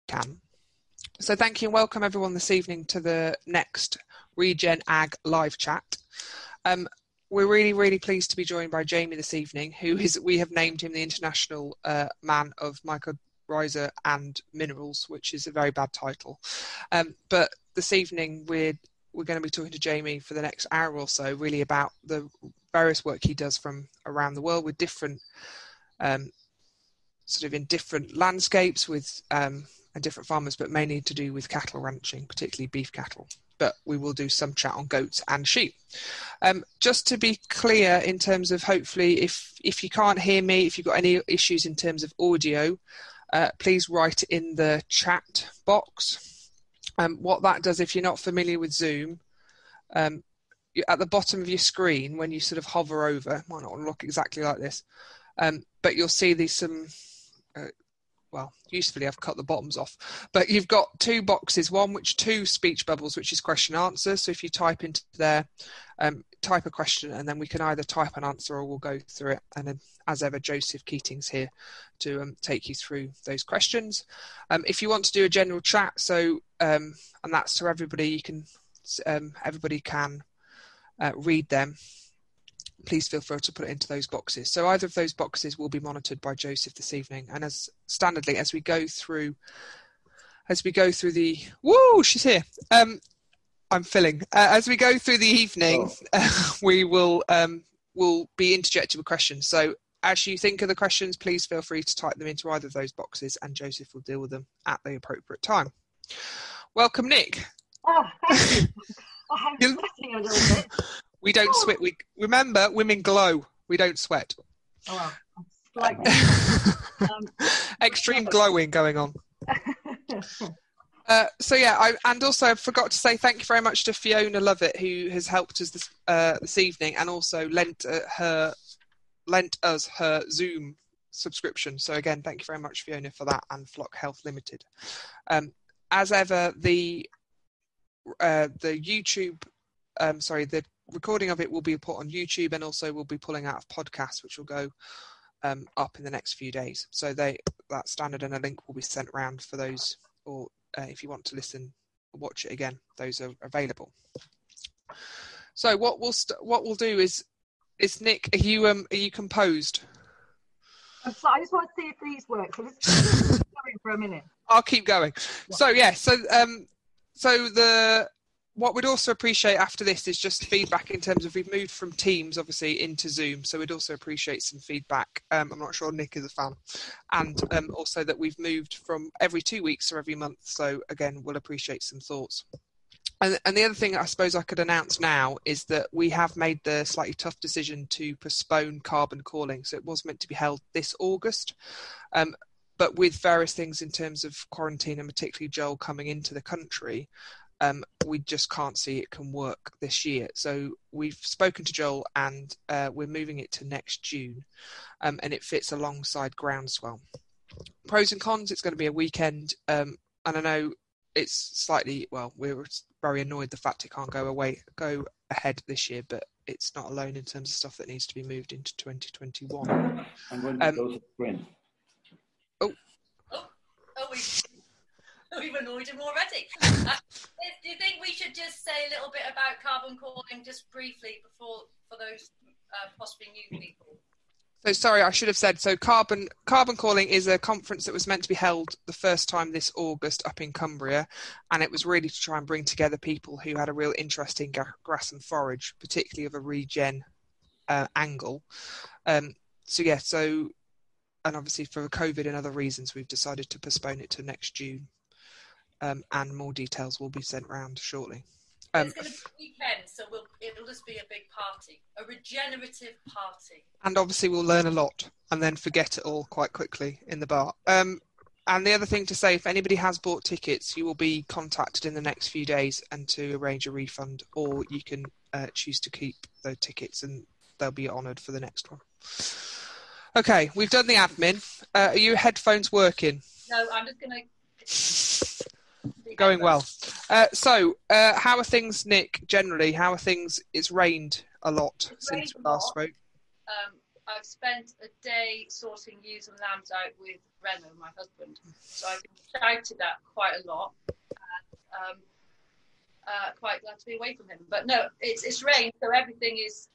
can. So thank you and welcome everyone this evening to the next ReGen Ag live chat. We're really pleased to be joined by Jaime this evening, we have named him the International Man of MYCORRHIZAE and Minerals, which is a very bad title. But this evening we're going to be talking to Jaime for the next hour or so, really about the various work he does from around the world with different, sort of in different landscapes with and different farmers, but mainly to do with cattle ranching, particularly beef cattle. But we will do some chat on goats and sheep. Just to be clear, in terms of hopefully, if you can't hear me, if you've got any issues in terms of audio, please write it in the chat box. What that does, if you're not familiar with Zoom, at the bottom of your screen, when you sort of hover over, it might not look exactly like this, but you'll see these well, usefully I've cut the bottoms off, but you've got two boxes, two speech bubbles, which is question answer. So if you type into there, type a question, and then we can either type an answer or we'll go through it. And then, as ever, Joseph Keating's here to take you through those questions. If you want to do a general chat, and that's to everybody, you can, everybody can read them. Please feel free to put it into those boxes. So either of those boxes will be monitored by Joseph this evening. And as standardly, as we go through the, woo, she's here. I'm filling. As we go through the evening, we will be interjecting with questions. So as you think of the questions, please feel free to type them into either of those boxes, and Joseph will deal with them at the appropriate time. Welcome, Nick. Oh, thank you. I'm sweating a little bit. We don't sweat. We remember, women glow. We don't sweat. Oh, well, extreme glowing going on. So yeah, and also I forgot to say thank you very much to Fiona Lovatt, who has helped us this evening, and also lent us her Zoom subscription. So again, thank you very much, Fiona, for that, and Flock Health Limited. As ever, the YouTube, the recording of it will be put on YouTube, and also we'll be pulling out of podcasts, which will go up in the next few days. So that standard and a link will be sent around for those, or if you want to listen, watch it again, those are available. So what we'll do is Nick, are you composed? I'm sorry, I just want to see if these work. So let's keep going for a minute. I'll keep going. Yeah. So what we'd also appreciate after this is just feedback in terms of, we've moved from Teams obviously into Zoom, so we'd also appreciate some feedback. I'm not sure Nick is a fan, and also that we've moved from every 2 weeks to every month, so again we'll appreciate some thoughts. And the other thing I suppose I could announce now is that we have made the slightly tough decision to postpone Carbon Calling. So it was meant to be held this August, but with various things in terms of quarantine, and particularly Joel coming into the country, we just can't see it can work this year. So we've spoken to Joel, and we're moving it to next June, and it fits alongside Groundswell. Pros and cons, it's going to be a weekend, and I know it's slightly, well, we're very annoyed the fact it can't go ahead this year, but it's not alone in terms of stuff that needs to be moved into 2021. I'm going to go to print. We've annoyed him already. Do you think we should just say a little bit about Carbon Calling just briefly for those possibly new people? So sorry, I should have said, so Carbon Calling is a conference that was meant to be held the first time this August up in Cumbria, and it was really to try and bring together people who had a real interest in grass and forage, particularly of a regen angle. And obviously for COVID and other reasons, we've decided to postpone it to next June. And more details will be sent around shortly. It's going to be a weekend, so it'll just be a big party, a regenerative party. And obviously we'll learn a lot and then forget it all quite quickly in the bar. And the other thing to say, if anybody has bought tickets, you will be contacted in the next few days and to arrange a refund, or you can choose to keep those tickets and they'll be honoured for the next one. Okay, we've done the admin. Are your headphones working? No, I'm just going to... Going well. So how are things, Nick, generally? How are things? It's rained a lot since we last spoke. I've spent a day sorting ewes and lambs out with Reno, my husband. So I've been shouted at quite a lot. And, quite glad to be away from him. But no, it's rain, so everything is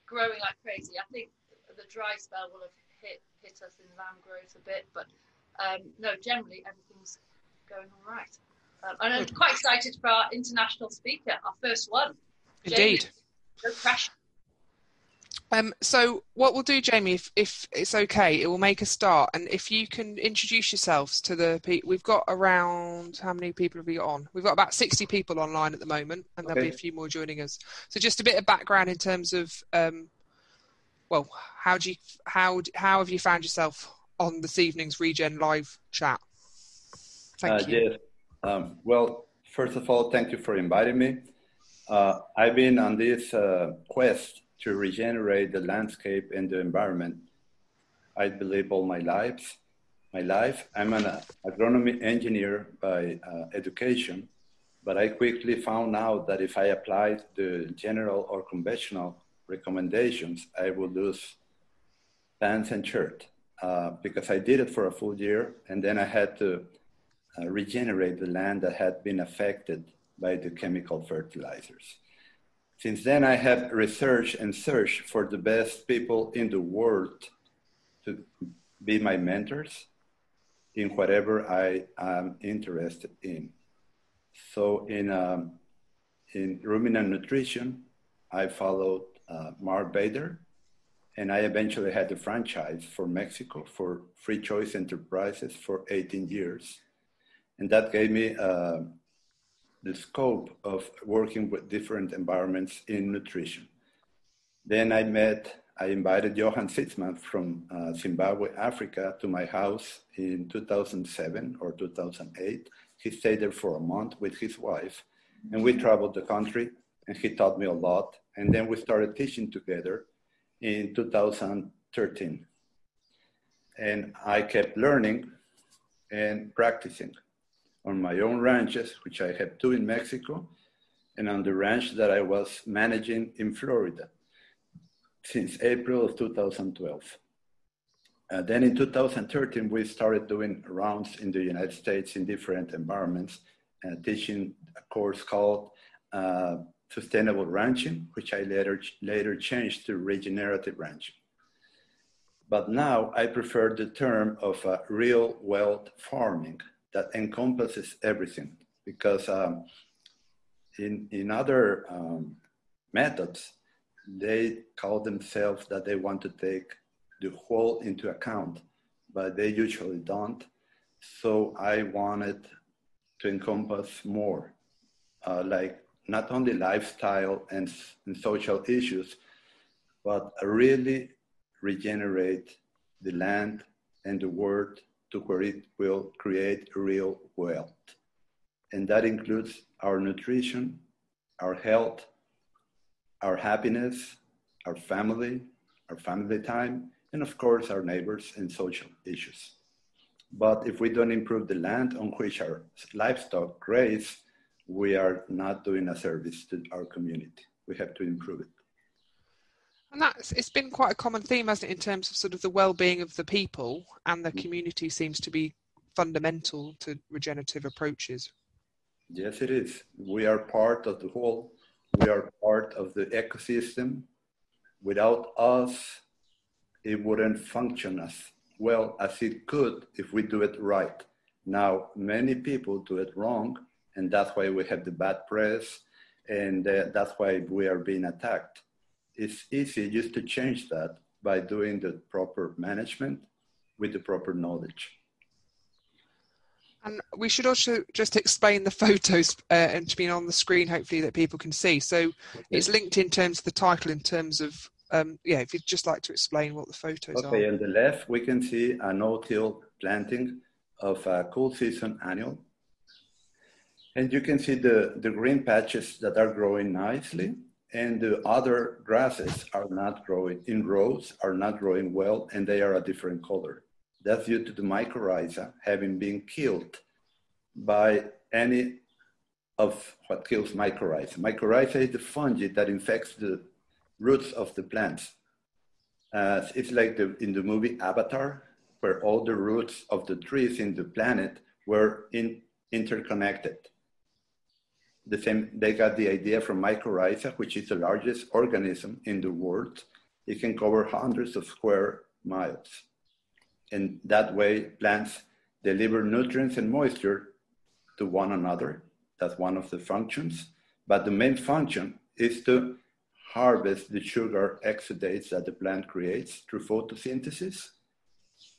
growing like crazy. I think the dry spell will have hit us in lamb growth a bit, but no, generally everything's going all right. And I'm quite excited for our international speaker, our first one. Indeed. Jaime, no pressure. So what we'll do, Jaime, if it's okay, it will make a start. And if you can introduce yourselves to the people, we've got around, how many people have we got on? We've got about 60 people online at the moment, and there'll be a few more joining us. So just a bit of background in terms of, well, how have you found yourself on this evening's ReGen live chat? Thank you. Yes. Well, first of all, thank you for inviting me. I've been on this quest to regenerate the landscape and the environment, I believe, all my life. I'm an agronomy engineer by education, but I quickly found out that if I applied the general or conventional recommendations, I would lose pants and shirt because I did it for a full year, and then I had to regenerate the land that had been affected by the chemical fertilizers. Since then, I have researched and searched for the best people in the world to be my mentors in whatever I am interested in. So in ruminant nutrition, I followed Mark Bader, and I eventually had the franchise for Mexico for Free Choice Enterprises for 18 years. And that gave me the scope of working with different environments in nutrition. Then I invited Johan Sitzman from Zimbabwe, Africa, to my house in 2007 or 2008. He stayed there for a month with his wife, and we traveled the country, and he taught me a lot. And then we started teaching together in 2013. And I kept learning and practicing on my own ranches, which I have 2 in Mexico, and on the ranch that I was managing in Florida since April of 2012. Then in 2013, we started doing rounds in the United States in different environments, teaching a course called Sustainable Ranching, which I later changed to Regenerative Ranching. But now I prefer the term of real wealth farming that encompasses everything, because in other methods, they call themselves that they want to take the whole into account, but they usually don't. So I wanted to encompass more, like not only lifestyle and social issues, but really regenerate the land and the world to where it will create real wealth. And that includes our nutrition, our health, our happiness, our family time, and of course our neighbors and social issues. But if we don't improve the land on which our livestock graze, we are not doing a service to our community. We have to improve it. And it's been quite a common theme, hasn't it, in terms of sort of the well-being of the people, and the community seems to be fundamental to regenerative approaches. Yes, it is. We are part of the whole. We are part of the ecosystem. Without us, it wouldn't function as well as it could if we do it right. Now, many people do it wrong, and that's why we have the bad press, and that's why we are being attacked. It's easy just to change that by doing the proper management with the proper knowledge. And we should also just explain the photos and to be on the screen, hopefully, that people can see. So it's linked in terms of the title, in terms of, if you'd just like to explain what the photos are. Okay, on the left, we can see a no-till planting of a cool season annual. And you can see the green patches that are growing nicely, and the other grasses are not growing in rows, are not growing well, and they are a different color. That's due to the mycorrhizae having been killed by any of what kills mycorrhizae. Mycorrhizae is the fungi that infects the roots of the plants. It's like in the movie Avatar, where all the roots of the trees in the planet were interconnected. The same, they got the idea from MYCORRHIZAE, which is the largest organism in the world. It can cover hundreds of square miles. And that way, plants deliver nutrients and moisture to one another. That's one of the functions. But the main function is to harvest the sugar exudates that the plant creates through photosynthesis,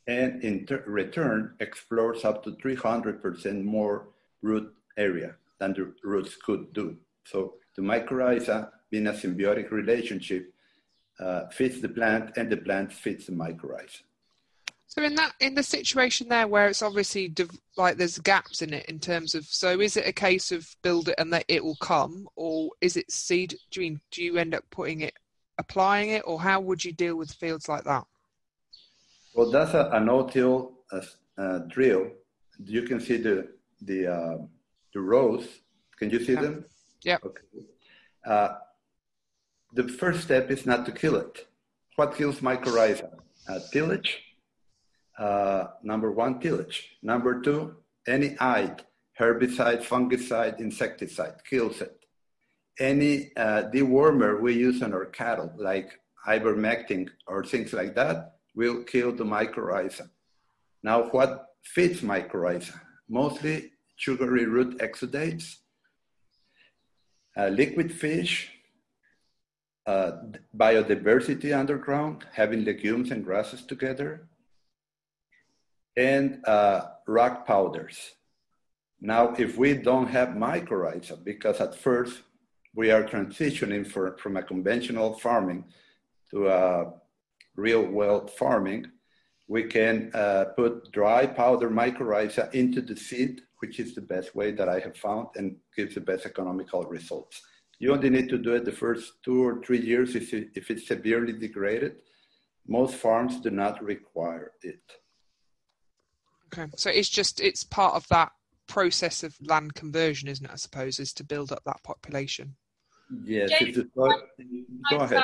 and in return explores up to 300% more root area than the roots could do. So the mycorrhiza, being a symbiotic relationship, fits the plant, and the plant fits the mycorrhiza. So in the situation there where it's obviously like there's gaps in it in terms of, so is it a case of build it and that it will come, or is it seed? Do you end up applying it, or how would you deal with fields like that? Well, that's a no-till drill. You can see the rows. Can you see them? Yeah. Okay. The first step is not to kill it. What kills mycorrhiza? Tillage. Number one, tillage. Number two, any herbicide, fungicide, insecticide kills it. Any dewormer we use on our cattle, like ivermectin or things like that, will kill the mycorrhiza. Now, what feeds mycorrhiza? Mostly sugary root exudates, liquid fish, biodiversity underground, having legumes and grasses together, and rock powders. Now, if we don't have mycorrhiza, because at first we are transitioning from a conventional farming to a real well farming, we can put dry powder mycorrhiza into the seed, which is the best way that I have found and gives the best economical results. You only need to do it the first 2 or 3 years if it's severely degraded. Most farms do not require it. Okay, so it's part of that process of land conversion, isn't it? I suppose, is to build up that population. Yes. Go ahead.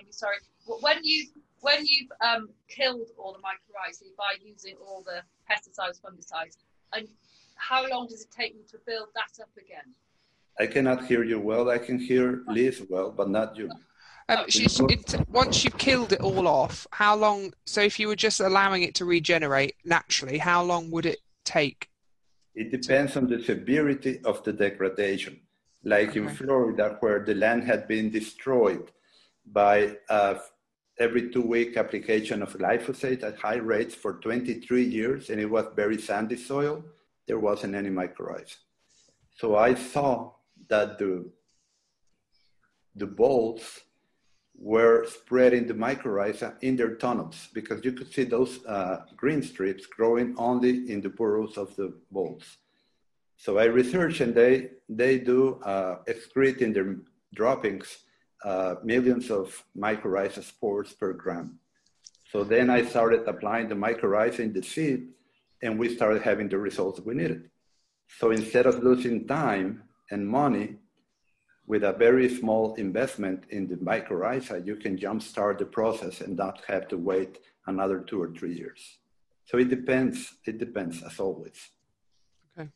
Sorry. When you've killed all the mycorrhizae by using all the pesticides, fungicides, and how long does it take you to build that up again? I cannot hear you well. I can hear Liz well, but not you. Once you've killed it all off, how long? So if you were just allowing it to regenerate naturally, how long would it take? It depends on the severity of the degradation. Like in Florida, where the land had been destroyed by every 2-week application of glyphosate at high rates for 23 years, and it was very sandy soil, there wasn't any mycorrhiza. So I saw that the bolls were spreading the mycorrhiza in their tunnels, because you could see those green strips growing only in the burrows of the bolls. So I researched, and they do excrete in their droppings millions of mycorrhiza spores per gram. So then I started applying the mycorrhiza in the seed, and we started having the results we needed. So instead of losing time and money with a very small investment in the mycorrhiza, you can jumpstart the process and not have to wait another 2 or 3 years. So it depends as always. Okay.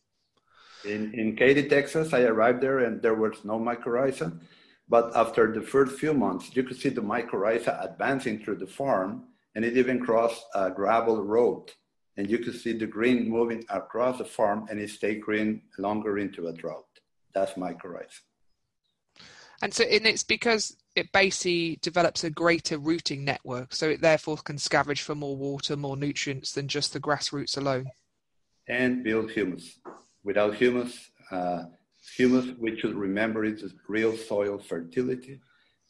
In Katy, Texas, I arrived there and there was no mycorrhiza. But after the first few months, you could see the mycorrhiza advancing through the farm, and it even crossed a gravel road. And you could see the green moving across the farm, and it stayed green longer into a drought. That's mycorrhiza. And so it's because it basically develops a greater rooting network, so it therefore can scavenge for more water, more nutrients than just the grass roots alone. And build humus. Without humus, we should remember, is real soil fertility.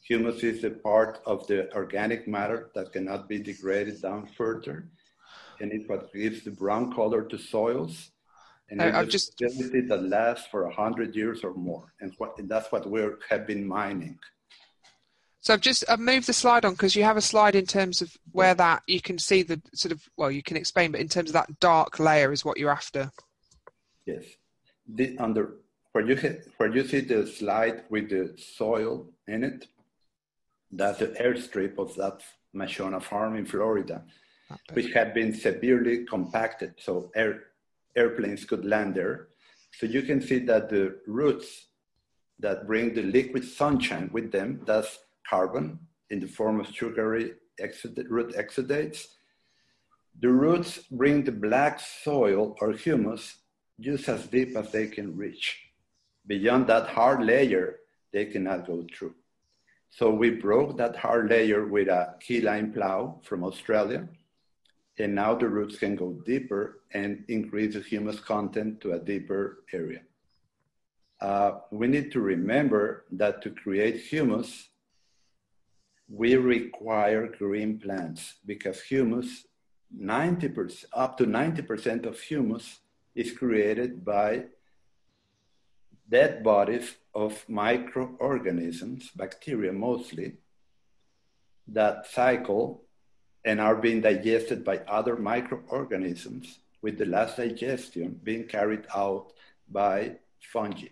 Humus is a part of the organic matter that cannot be degraded down further, and it's what gives the brown color to soils. And it's a fertility that lasts for 100 years or more, and that's what we have been mining. So I've moved the slide on because you have a slide in terms of where that you can see the sort of, well, you can explain, but in terms of that dark layer is what you're after. Yes, where you see the slide with the soil in it, that's the airstrip of that Mashona farm in Florida, which had been severely compacted, so airplanes could land there. So you can see that the roots that bring the liquid sunshine with them, that's carbon in the form of sugary root exudates. The roots bring the black soil or humus just as deep as they can reach. Beyond that hard layer, they cannot go through. So we broke that hard layer with a keyline plow from Australia, and now the roots can go deeper and increase the humus content to a deeper area. We need to remember that to create humus, we require green plants because humus, 90%, up to 90% of humus is created by dead bodies of microorganisms, bacteria mostly, that cycle and are being digested by other microorganisms, with the last digestion being carried out by fungi.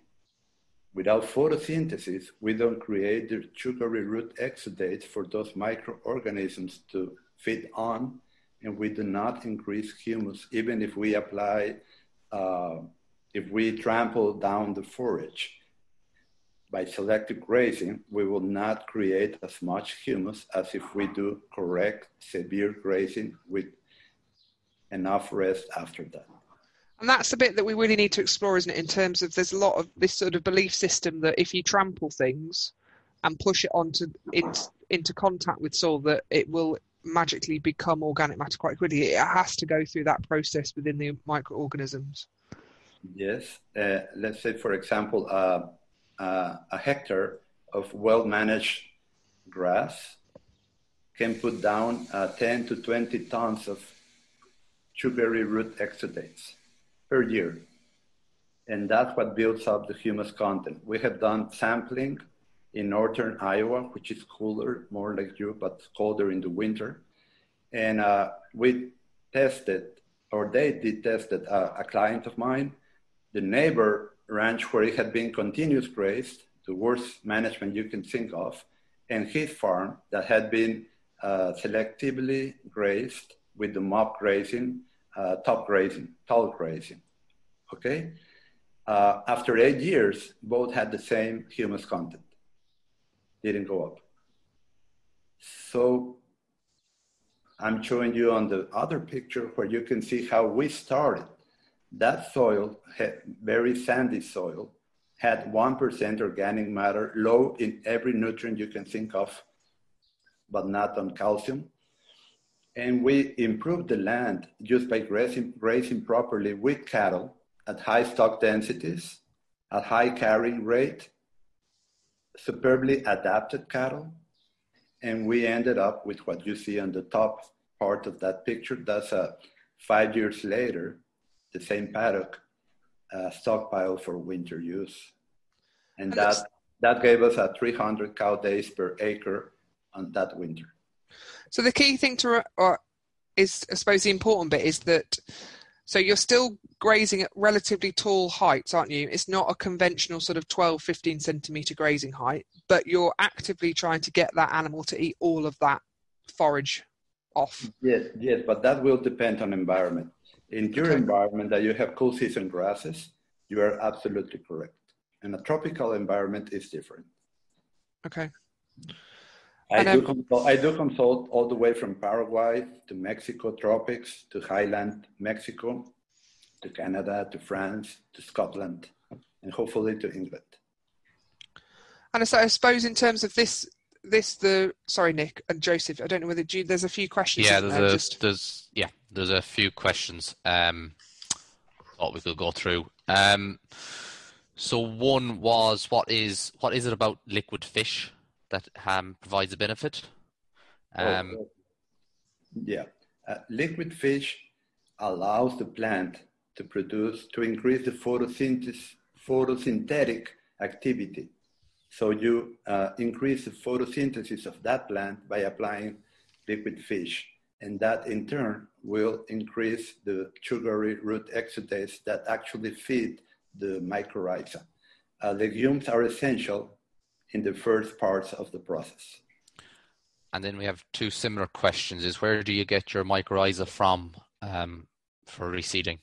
Without photosynthesis, we don't create the sugary root exudates for those microorganisms to feed on, and we do not increase humus, even if we apply, if we trample down the forage. By selective grazing, we will not create as much humus as if we do correct, severe grazing with enough rest after that. And that's the bit that we really need to explore, isn't it? In terms of, there's a lot of this sort of belief system that if you trample things and push it into contact with soil, that it will magically become organic matter quite quickly. It has to go through that process within the microorganisms. Yes. Let's say, for example, a hectare of well-managed grass can put down 10 to 20 tons of sugary root exudates per year. And that's what builds up the humus content. We have done sampling in northern Iowa, which is cooler, more like you, but colder in the winter. And we tested, or they did tested a client of mine, the neighbor ranch where it had been continuous grazed, the worst management you can think of, and his farm that had been selectively grazed with the mob grazing, tall grazing, okay? After 8 years, both had the same humus content, didn't go up. So I'm showing you on the other picture where you can see how we started. That soil, very sandy soil, had 1% organic matter, low in every nutrient you can think of, but not on calcium. And we improved the land just by grazing properly with cattle at high stock densities, at high carrying rate, superbly adapted cattle. And we ended up with what you see on the top part of that picture. That's 5 years later, the same paddock stockpile for winter use. And that gave us 300 cow days per acre on that winter. So the key thing is, I suppose the important bit is that, so you're still grazing at relatively tall heights, aren't you? It's not a conventional sort of 12, 15 centimetre grazing height, but you're actively trying to get that animal to eat all of that forage off. Yes, but that will depend on environment. In your environment that you have cool season grasses, you are absolutely correct. And a tropical environment is different. Okay. I do consult all the way from Paraguay to Mexico tropics, to highland Mexico, to Canada, to France, to Scotland, and hopefully to England. And so I suppose in terms of sorry, Nick and Joseph, I don't know whether there's a few questions. Yeah, there's a few questions. Thought we could go through. So one was, what is it about liquid fish that provides a benefit? Liquid fish allows the plant to increase the photosynthetic activity. So you increase the photosynthesis of that plant by applying liquid fish. And that in turn will increase the sugary root exudates that actually feed the mycorrhiza. Legumes are essential in the first parts of the process. And then we have two similar questions. Is where do you get your mycorrhiza from for reseeding?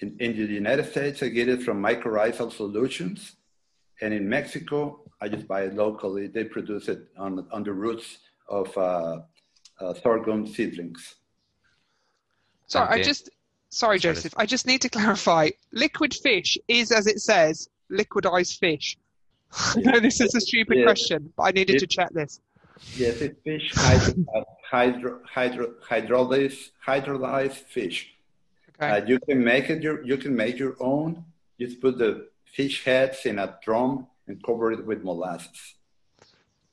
In the United States, I get it from Mycorrhizal Solutions. And in Mexico, I just buy it locally. They produce it on the roots of sorghum seedlings. Sorry, Joseph. I just need to clarify. Liquid fish is, as it says, liquidized fish. I know this is a stupid question, but I needed to check this. Yes, it's fish hydrolyzed fish. Okay. You can make it. You can make your own. Just put the fish heads in a drum and cover it with molasses,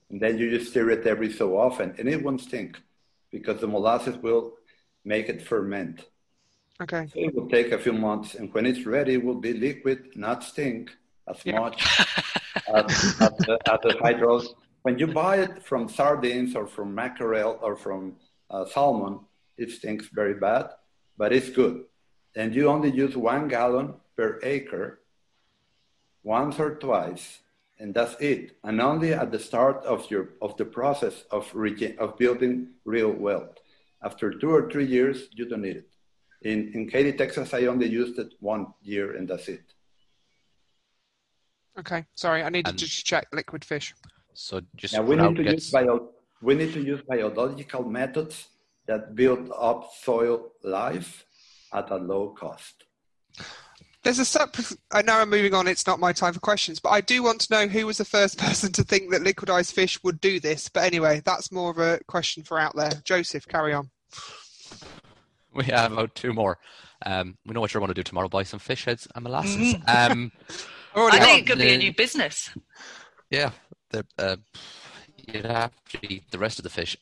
and then you just stir it every so often, and it won't stink because the molasses will make it ferment. Okay. So it will take a few months, and when it's ready, it will be liquid, not stink as much as the hydros. When you buy it from sardines or from mackerel or from salmon, it stinks very bad, but it's good. And you only use 1 gallon per acre once or twice, and that's it. And only at the start of the process of building real wealth. After 2 or 3 years, you don't need it. In Katy, Texas, I only used it 1 year, and that's it. Okay, sorry, I needed to check liquid fish. So just now we need to use biological methods that build up soil life at a low cost. There's I know I'm moving on, it's not my time for questions, but I do want to know who was the first person to think that liquidized fish would do this. But anyway, that's more of a question for out there. Joseph, carry on. We have about 2 more. We know what you want to do tomorrow, buy some fish heads and molasses. I think it could be a new business. Yeah, you'd have to eat the rest of the fish.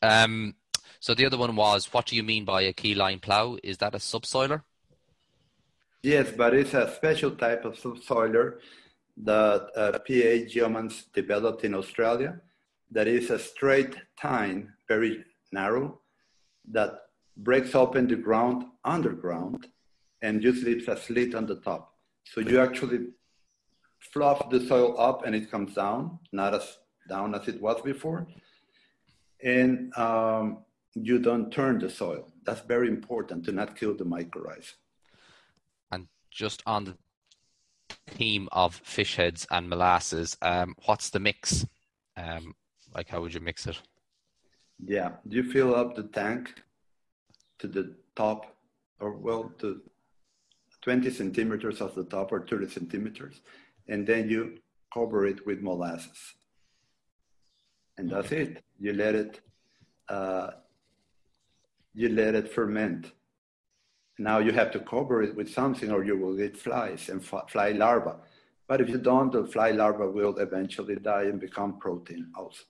So the other one was, what do you mean by a keyline plough? Is that a subsoiler? Yes, but it's a special type of subsoiler that PA Geomans developed in Australia. That is a straight tine, very narrow, that breaks open the ground underground and just leaves a slit on the top. So you actually fluff the soil up and it comes down, not as down as it was before. And you don't turn the soil. That's very important to not kill the mycorrhizae. And just on the theme of fish heads and molasses, what's the mix? Like, how would you mix it? Yeah, you fill up the tank to the top, or well, to 20 centimeters of the top or 30 centimeters, and then you cover it with molasses. And that's it. You let it ferment. Now you have to cover it with something or you will get flies and fly larvae. But if you don't, the fly larvae will eventually die and become protein also.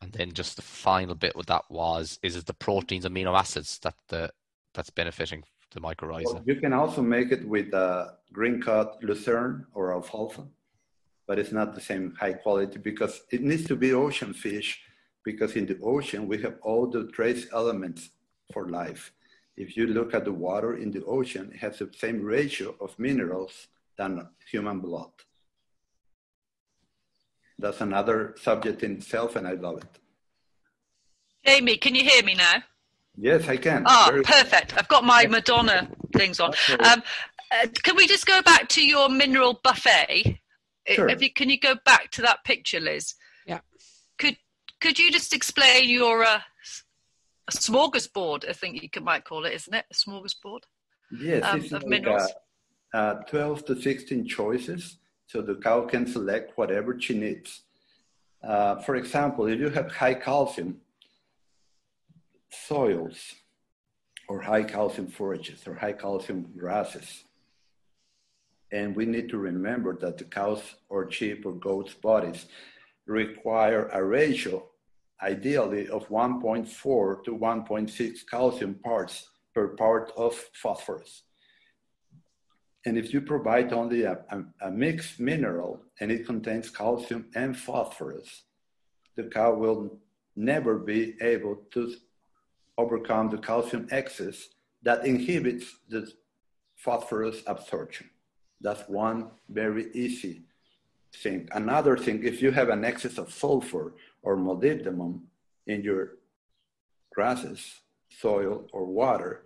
And then just the final bit with that is it the proteins, amino acids that's benefiting the mycorrhiza? Well, you can also make it with green cut lucerne or alfalfa, but it's not the same high quality because it needs to be ocean fish, because in the ocean we have all the trace elements for life. If you look at the water in the ocean, it has the same ratio of minerals than human blood. That's another subject in itself, and I love it. Jamie, can you hear me now? Yes, I can. Oh, perfect. I've got my Madonna things on. Can we just go back to your mineral buffet? Sure. Can you go back to that picture, Liz? Yeah. Could you just explain your a smorgasbord, I think you might call it, isn't it? A smorgasbord? Yes, it's of like minerals. 12 to 16 choices, so the cow can select whatever she needs. For example, if you have high calcium soils or high calcium forages or high calcium grasses, and we need to remember that the cows or sheep or goats' bodies require a ratio, ideally, of 1.4 to 1.6 calcium parts per part of phosphorus. And if you provide only a mixed mineral and it contains calcium and phosphorus, the cow will never be able to overcome the calcium excess that inhibits the phosphorus absorption. That's one very easy thing. Another thing, if you have an excess of sulfur or molybdenum, in your grasses, soil, or water,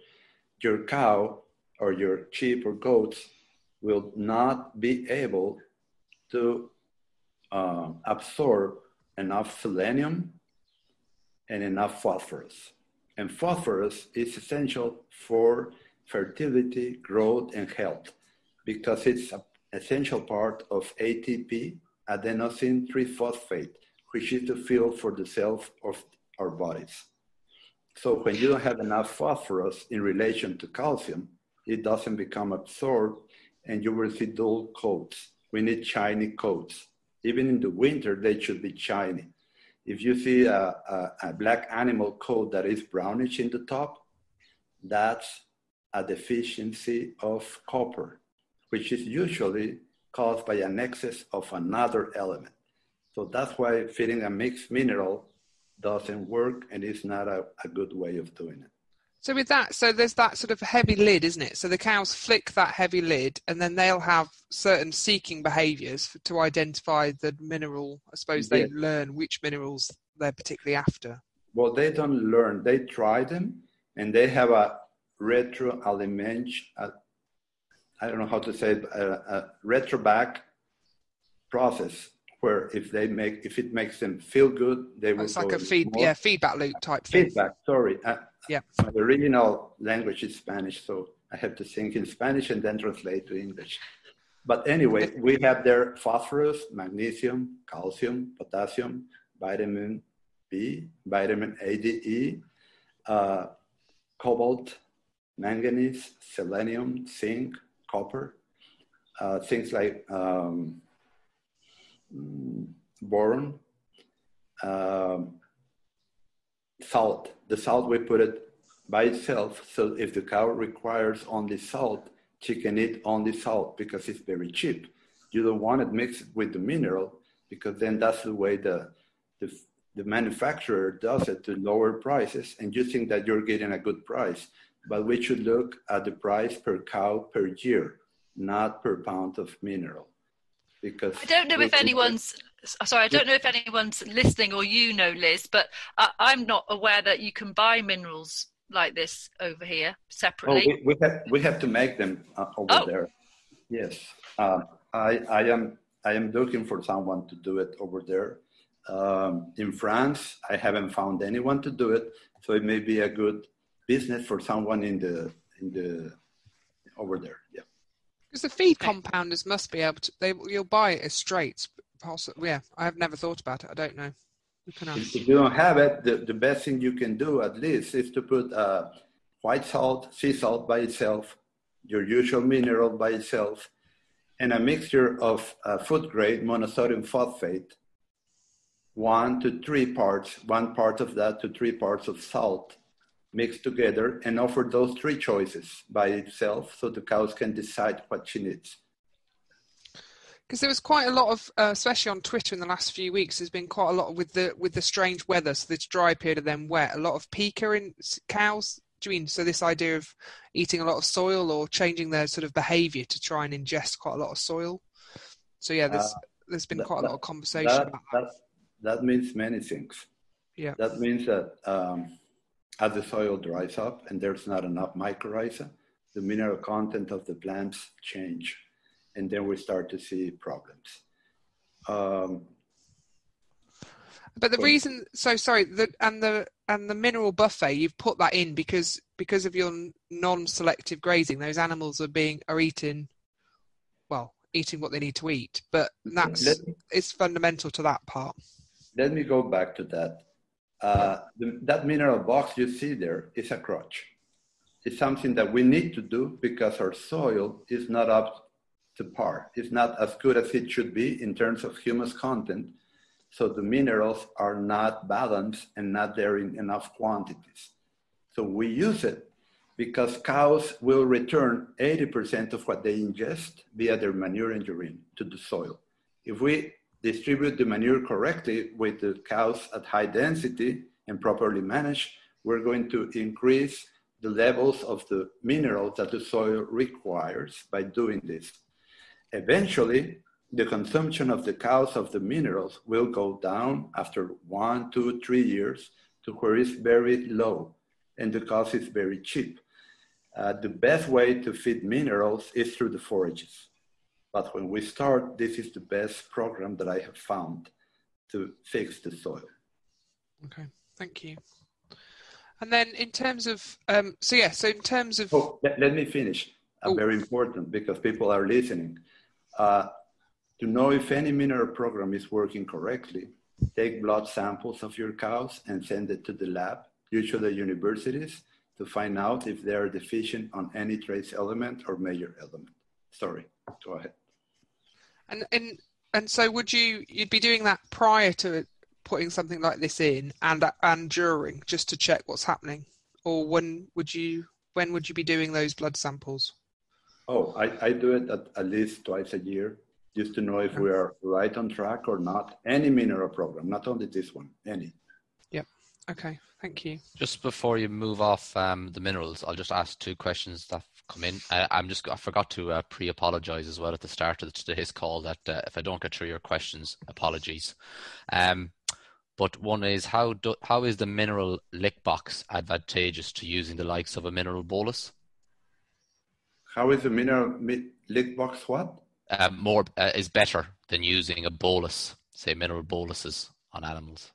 your cow or your sheep or goats will not be able to absorb enough selenium and enough phosphorus. And phosphorus is essential for fertility, growth, and health because it's an essential part of ATP, adenosine triphosphate, which is the fuel for the cells of our bodies. So when you don't have enough phosphorus in relation to calcium, it doesn't become absorbed and you will see dull coats. We need shiny coats. Even in the winter, they should be shiny. If you see a black animal coat that is brownish in the top, that's a deficiency of copper, which is usually caused by an excess of another element. So that's why feeding a mixed mineral doesn't work and it's not a good way of doing it. So with that, so there's that sort of heavy lid, isn't it? So the cows flick that heavy lid and then they'll have certain seeking behaviours to identify the mineral. I suppose they learn which minerals they're particularly after. Well, they don't learn. They try them and they have a retroalimentation, I don't know how to say it, a retroback process where if it makes them feel good, they will. It's like a feedback loop type thing. Feedback, sorry. My original language is Spanish, so I have to think in Spanish and then translate to English. But anyway, we have there phosphorus, magnesium, calcium, potassium, vitamin B, vitamin A, D, E, cobalt, manganese, selenium, zinc, copper, things like boron, salt. The salt, we put it by itself. So if the cow requires only salt, she can eat only salt because it's very cheap. You don't want it mixed with the mineral because then that's the way the manufacturer does it to lower prices. And you think that you're getting a good price. But we should look at the price per cow per year, not per pound of mineral. Because I don't know if anyone's listening or Liz, but I'm not aware that you can buy minerals like this over here separately. Oh, we have to make them over there. Yes, I am looking for someone to do it over there. In France, I haven't found anyone to do it, so it may be a good business for someone in the over there. Yeah. Because the feed compounders must be able to, you'll buy it as straight. Yeah, I have never thought about it. I don't know. If you don't have it, the best thing you can do at least is to put white salt, sea salt by itself, your usual mineral by itself, and a mixture of food grade monosodium phosphate, 1 to 3 parts, 1 part of that to 3 parts of salt, mixed together, and offer those 3 choices by itself so the cows can decide what she needs. Because there was quite a lot of, especially on Twitter in the last few weeks, there's been quite a lot with the strange weather, so this dry period and then wet, a lot of pica in cows. Do you mean, so this idea of eating a lot of soil or changing their sort of behaviour to try and ingest quite a lot of soil? So yeah, there's been quite a lot of conversation about that. That means many things. Yeah. That means that as the soil dries up and there's not enough mycorrhizae, the mineral content of the plants change. And then we start to see problems. But the reason, and the mineral buffet, you've put that in because of your non-selective grazing. Those animals are eating what they need to eat. But it's fundamental to that part. Let me go back to that. That mineral box you see there is a crutch. It's something that we need to do because our soil is not up to par. It's not as good as it should be in terms of humus content. So the minerals are not balanced and not there in enough quantities. So we use it because cows will return 80% of what they ingest via their manure and urine to the soil. If we distribute the manure correctly with the cows at high density and properly managed, we're going to increase the levels of the minerals that the soil requires by doing this. Eventually, the consumption of the cows of the minerals will go down after 1, 2, 3 years to where it's very low and the cost is very cheap. The best way to feed minerals is through the forages. But when we start, this is the best program that I have found to fix the soil. Okay, thank you. And then in terms of, so in terms of... Oh, let me finish. Very important because people are listening. To know if any mineral program is working correctly, take blood samples of your cows and send it to the lab, usually universities, to find out if they are deficient on any trace element or major element. Sorry, go ahead. And so you'd be doing that prior to putting something like this in and during, just to check what's happening? Or when would you be doing those blood samples? Oh, I do it at least twice a year, just to know if we are right on track or not. Any mineral program, not only this one, any. Yep. Okay. Thank you. Just before you move off the minerals, I'll just ask two questions that have come in. I forgot to pre-apologize as well at the start of today's call that if I don't get through your questions, apologies. But one is how is the mineral lick box advantageous to using the likes of a mineral bolus? How is the mineral lick box what? Is better than using a bolus, say mineral boluses on animals.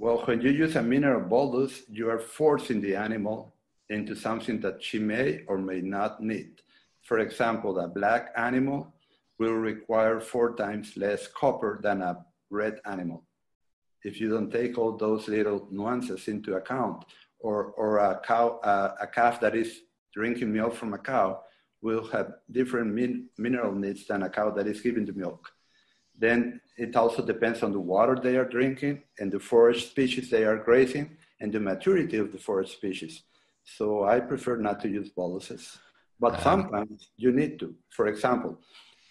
Well, when you use a mineral bolus, you are forcing the animal into something that she may or may not need. For example, a black animal will require 4 times less copper than a red animal. If you don't take all those little nuances into account, or a calf that is drinking milk from a cow will have different mineral needs than a cow that is giving the milk. Then it also depends on the water they are drinking and the forage species they are grazing and the maturity of the forage species. So I prefer not to use boluses, but sometimes you need to. For example,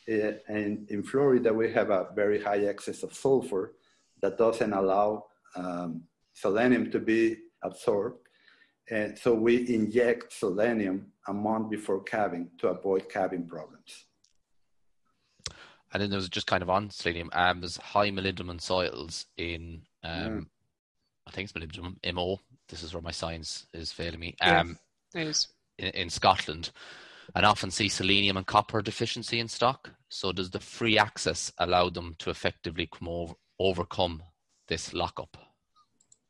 in Florida, we have a very high excess of sulfur that doesn't allow selenium to be absorbed. And so we inject selenium a month before calving to avoid calving problems. And then there was just kind of on selenium, there's high molybdenum soils in, I think it's molybdenum, MO. This is where my science is failing me. It is. In Scotland, and often see selenium and copper deficiency in stock. So does the free access allow them to effectively overcome this lockup?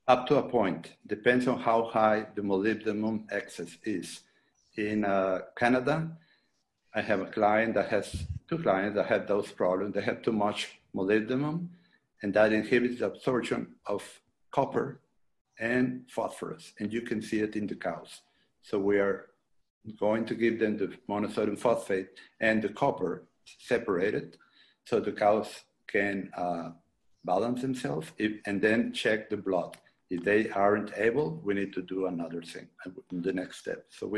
Up to a point. Depends on how high the molybdenum excess is. In Canada, I have a client that has 2 clients that have those problems. They have too much molybdenum, and that inhibits the absorption of copper and phosphorus, and you can see it in the cows. So we are going to give them the monosodium phosphate and the copper separated so the cows can balance themselves and then check the blood. If they aren't able, we need to do another thing, the next step. So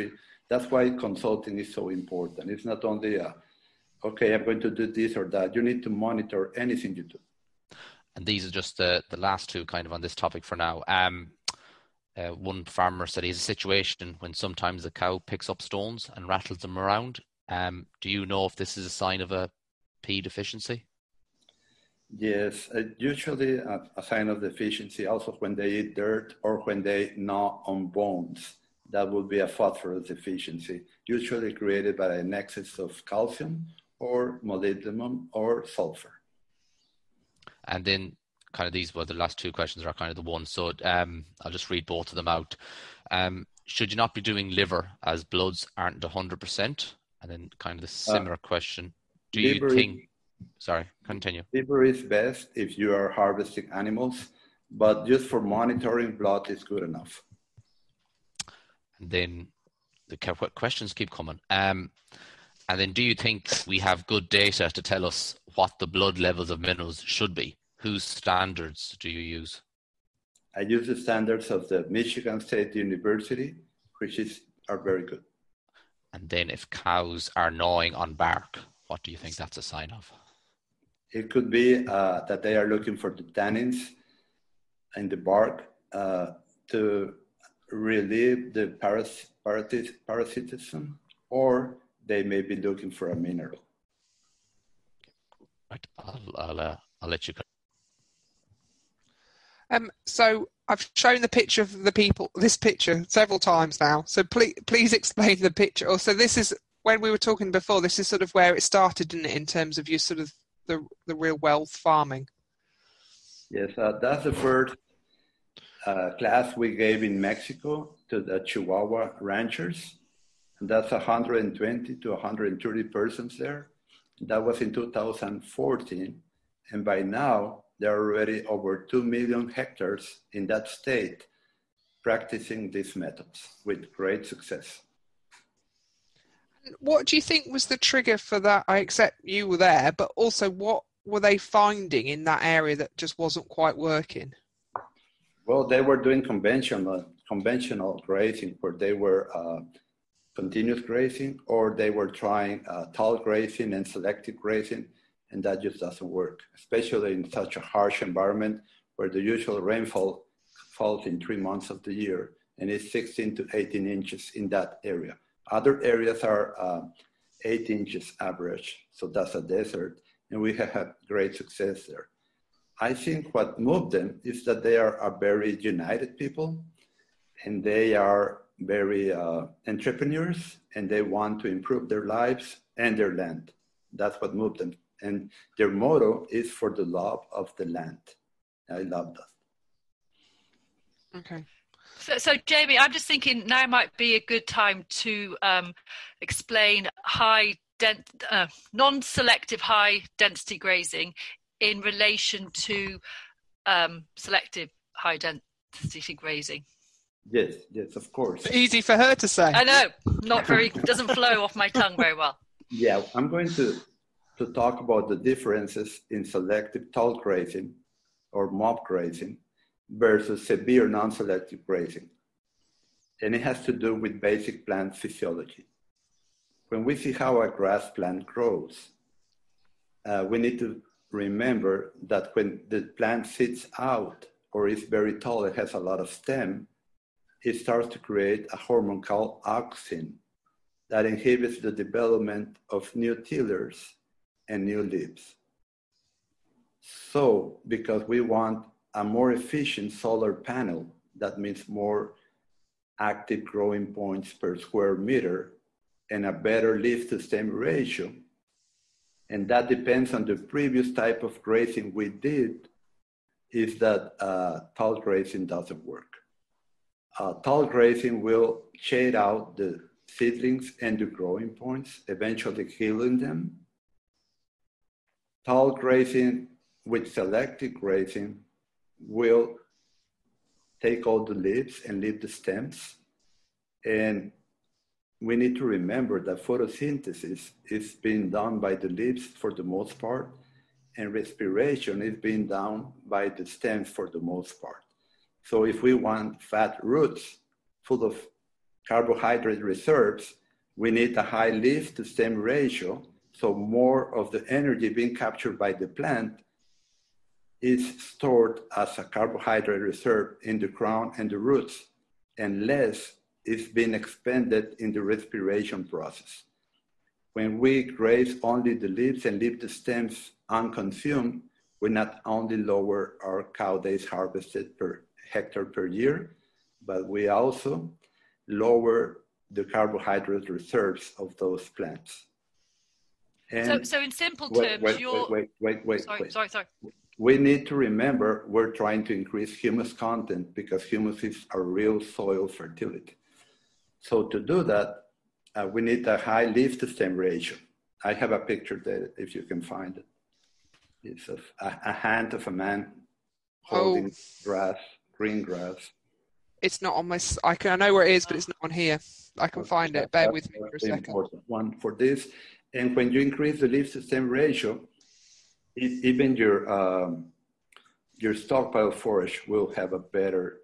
that's why consulting is so important. It's not only okay, I'm going to do this or that. You need to monitor anything you do. And these are just the last two kind of on this topic for now. One farmer said he has a situation when sometimes the cow picks up stones and rattles them around. Do you know if this is a sign of a P deficiency? Yes, usually a sign of deficiency also when they eat dirt or when they gnaw on bones. That would be a phosphorus deficiency, usually created by an excess of calcium or molybdenum or sulfur. And then kind of these were the last two questions are kind of the one. So I'll just read both of them out. Should you not be doing liver as bloods aren't 100%? And then kind of the similar question. Do you think... Sorry, continue. Liver is best if you are harvesting animals, but just for monitoring, blood is good enough. And then the questions keep coming. And then do you think we have good data to tell us what the blood levels of minerals should be? Whose standards do you use? I use the standards of the Michigan State University, which are very good. And then if cows are gnawing on bark, what do you think that's a sign of? It could be that they are looking for the tannins in the bark to relieve the parasitism, or they may be looking for a mineral. Right, I'll let you go. So I've shown the picture of this picture several times now. So please explain the picture. Also, this is when we were talking before. This is sort of where it started, isn't it, in terms of your sort of the real wealth farming. Yes, that's the first class we gave in Mexico to the Chihuahua ranchers. And that's 120 to 130 persons there. That was in 2014. And by now, there are already over 2 million hectares in that state practicing these methods with great success. What do you think was the trigger for that? I accept you were there, but also what were they finding in that area that just wasn't quite working? Well, they were doing conventional grazing, where they were continuous grazing, or they were trying tall grazing and selective grazing, and that just doesn't work, especially in such a harsh environment where the usual rainfall falls in 3 months of the year, and it's 16 to 18 inches in that area. Other areas are 8 inches average, so that's a desert, and we have had great success there. I think what moved them is that they are a very united people, and they are very entrepreneurs, and they want to improve their lives and their land. That's what moved them. And their motto is for the love of the land. I love that. Okay. So Jaime, I'm just thinking now might be a good time to explain non-selective high density grazing in relation to selective high density grazing. Yes, of course. Easy for her to say. I know, doesn't flow off my tongue very well. Yeah, I'm going to talk about the differences in selective tall grazing or mob grazing versus severe non-selective grazing. And it has to do with basic plant physiology. When we see how a grass plant grows, we need to remember that when the plant sits out or is very tall, it has a lot of stem, it starts to create a hormone called auxin that inhibits the development of new tillers and new leaves. So, because we want a more efficient solar panel, that means more active growing points per square meter and a better leaf to stem ratio, and that depends on the previous type of grazing we did, is that tall grazing doesn't work. Tall grazing will shade out the seedlings and the growing points, eventually killing them. Tall grazing with selective grazing will take all the leaves and leave the stems. And we need to remember that photosynthesis is being done by the leaves for the most part, and respiration is being done by the stems for the most part. So if we want fat roots full of carbohydrate reserves, we need a high leaf to stem ratio, so more of the energy being captured by the plant is stored as a carbohydrate reserve in the crown and the roots, and less is being expended in the respiration process. When we graze only the leaves and leave the stems unconsumed, we not only lower our cow days harvested per hectare per year, but we also lower the carbohydrate reserves of those plants. And so in simple terms, wait. Sorry. We need to remember we're trying to increase humus content because humus is a real soil fertility. So to do that, we need a high leaf to stem ratio. I have a picture there if you can find it. It's a hand of a man holding grass, green grass. It's not on my. I know where it is, but it's not on here. I can find it. Bear with me for a second. Important one for this. And when you increase the leaf to stem ratio, even your stockpile forage will have a better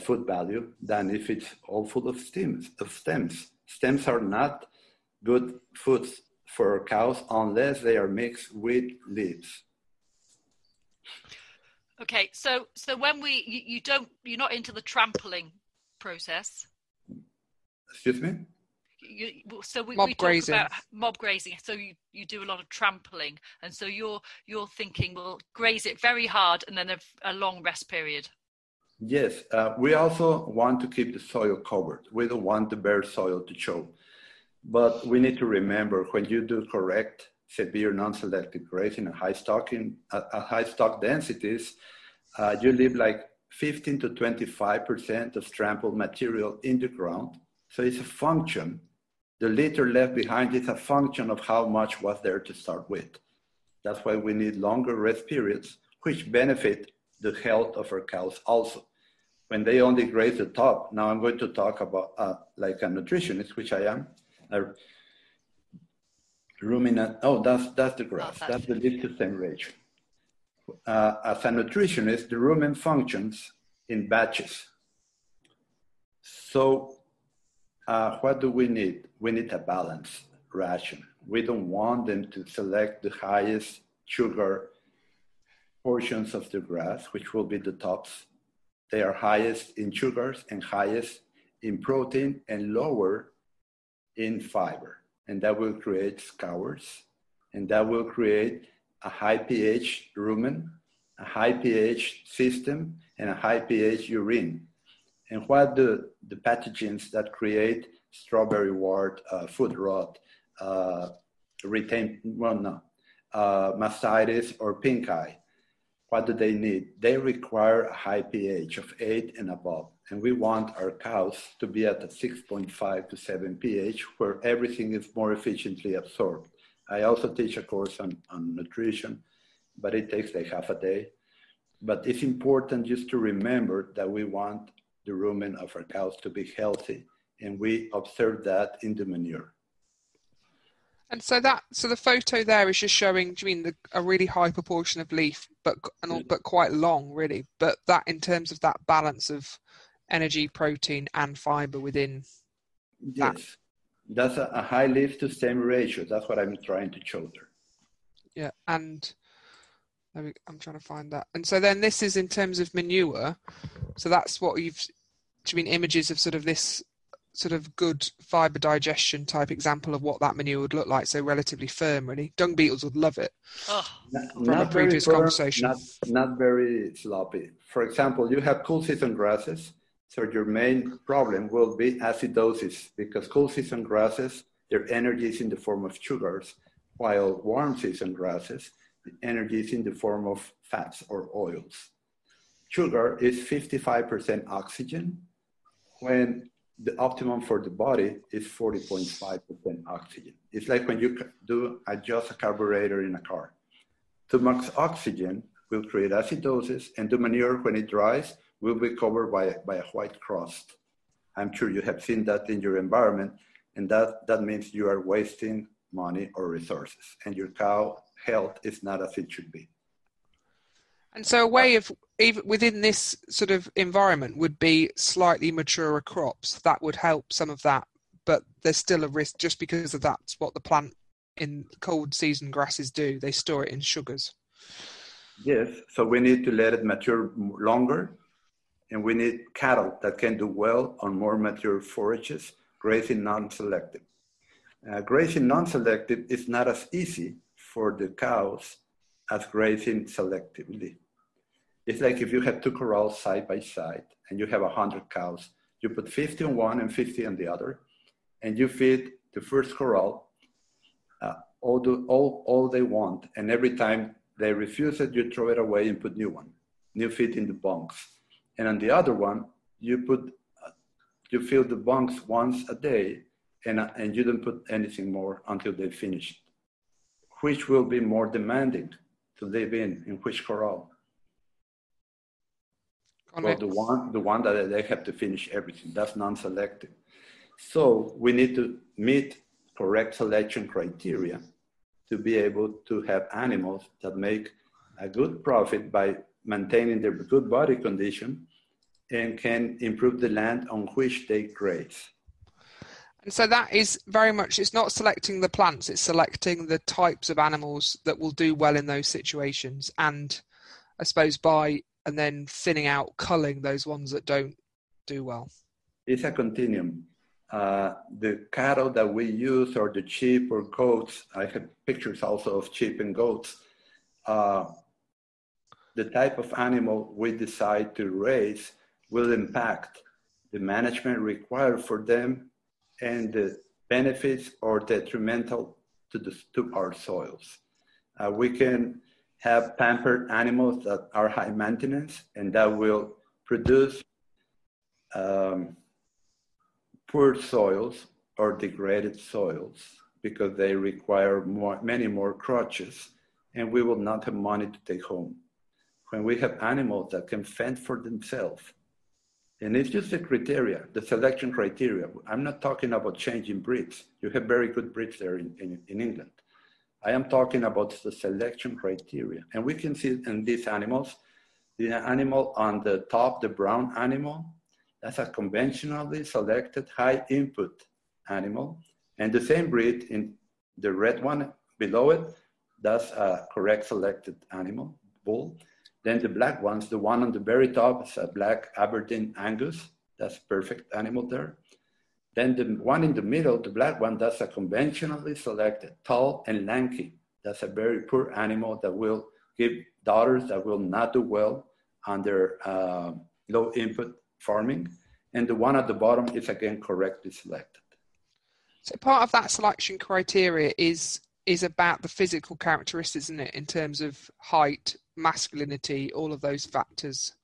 food value than if it's all full of stems. Stems are not good foods for cows unless they are mixed with leaves. Okay, so when you're not into the trampling process. Excuse me? we Mob talk grazing. about mob grazing. So you do a lot of trampling, and so you're thinking, well, graze it very hard and then a long rest period. Yes, we also want to keep the soil covered. We don't want the bare soil to show. But we need to remember, when you do correct, severe non-selective grazing at high stock densities, you leave like 15 to 25% of trampled material in the ground. So it's a function. The litter left behind is a function of how much was there to start with. That's why we need longer rest periods, which benefit the health of our cows also. When they only graze the top, now I'm going to talk about like a nutritionist, which I am, a ruminant. Oh, that's the grass. That's the leaf to stem ratio. As a nutritionist, the rumen functions in batches. So what do we need? We need a balanced ration. We don't want them to select the highest sugar portions of the grass, which will be the tops. They are highest in sugars and highest in protein and lower in fiber. And that will create scours, and that will create a high pH rumen, a high pH system, and a high pH urine. And what the pathogens that create strawberry wart, foot rot, mastitis, or pink eye, what do they need? They require a high pH of 8 and above. And we want our cows to be at a 6.5 to 7 pH, where everything is more efficiently absorbed. I also teach a course on nutrition, but it takes like half a day. But it's important just to remember that we want the rumen of our cows to be healthy, and we observe that in the manure. And so the photo there is just showing, do you mean a really high proportion of leaf, but quite long, really? But that, in terms of that balance of energy, protein, and fiber within. Yes, that's a high leaf to stem ratio. That's what I'm trying to show there. Yeah, and I'm trying to find that. And so then this is in terms of manure. So that's what do you mean images of sort of this sort of good fiber digestion type example of what that manure would look like? So relatively firm, really. Dung beetles would love it. From a previous conversation. Not very sloppy. For example, you have cool season grasses. So your main problem will be acidosis, because cool season grasses, their energy is in the form of sugars, while warm season grasses, the energy is in the form of fats or oils. Sugar is 55% oxygen, when the optimum for the body is 40.5% oxygen. It's like when you adjust a carburetor in a car. Too much oxygen will create acidosis, and the manure, when it dries, will be covered by a white crust. I'm sure you have seen that in your environment, and that means you are wasting money or resources, and your cow health is not as it should be. And so a way of, even within this sort of environment, would be slightly maturer crops. That would help some of that, but there's still a risk just because of that's what the plant in cold season grasses do. They store it in sugars. Yes, so we need to let it mature longer, and we need cattle that can do well on more mature forages, grazing non-selective. Grazing non-selective is not as easy for the cows as grazing selectively. It's like if you have two corrals side by side and you have 100 cows, you put 50 on one and 50 on the other, and you feed the first corral all they want, and every time they refuse it, you throw it away and put new feed in the bunks. And on the other one, you fill the bunks once a day, and you don't put anything more until they finish. Which will be more demanding to live in which corral? Well, the one that they have to finish everything. That's non-selective. So we need to meet correct selection criteria to be able to have animals that make a good profit by maintaining their good body condition and can improve the land on which they graze. And so that is very much, it's not selecting the plants, it's selecting the types of animals that will do well in those situations. And I suppose and then thinning out, culling those ones that don't do well. It's a continuum. The cattle that we use, or the sheep or goats, I have pictures also of sheep and goats, the type of animal we decide to raise will impact the management required for them and the benefits or detrimental to our soils. We can have pampered animals that are high maintenance and that will produce poor soils or degraded soils because they require many more crutches, and we will not have money to take home. When we have animals that can fend for themselves, and it's just the criteria, the selection criteria. I'm not talking about changing breeds. You have very good breeds there in England. I am talking about the selection criteria. And we can see in these animals, the animal on the top, the brown animal, that's a conventionally selected high input animal. And the same breed in the red one below it, that's a correct selected animal, bull. Then the black ones, the one on the very top is a black Aberdeen Angus. That's perfect animal there. Then the one in the middle, the black one, that's a conventionally selected, tall and lanky. That's a very poor animal that will give daughters that will not do well under low input farming. And the one at the bottom is again correctly selected. So part of that selection criteria is about the physical characteristics, isn't it, in terms of height, masculinity, all of those factors.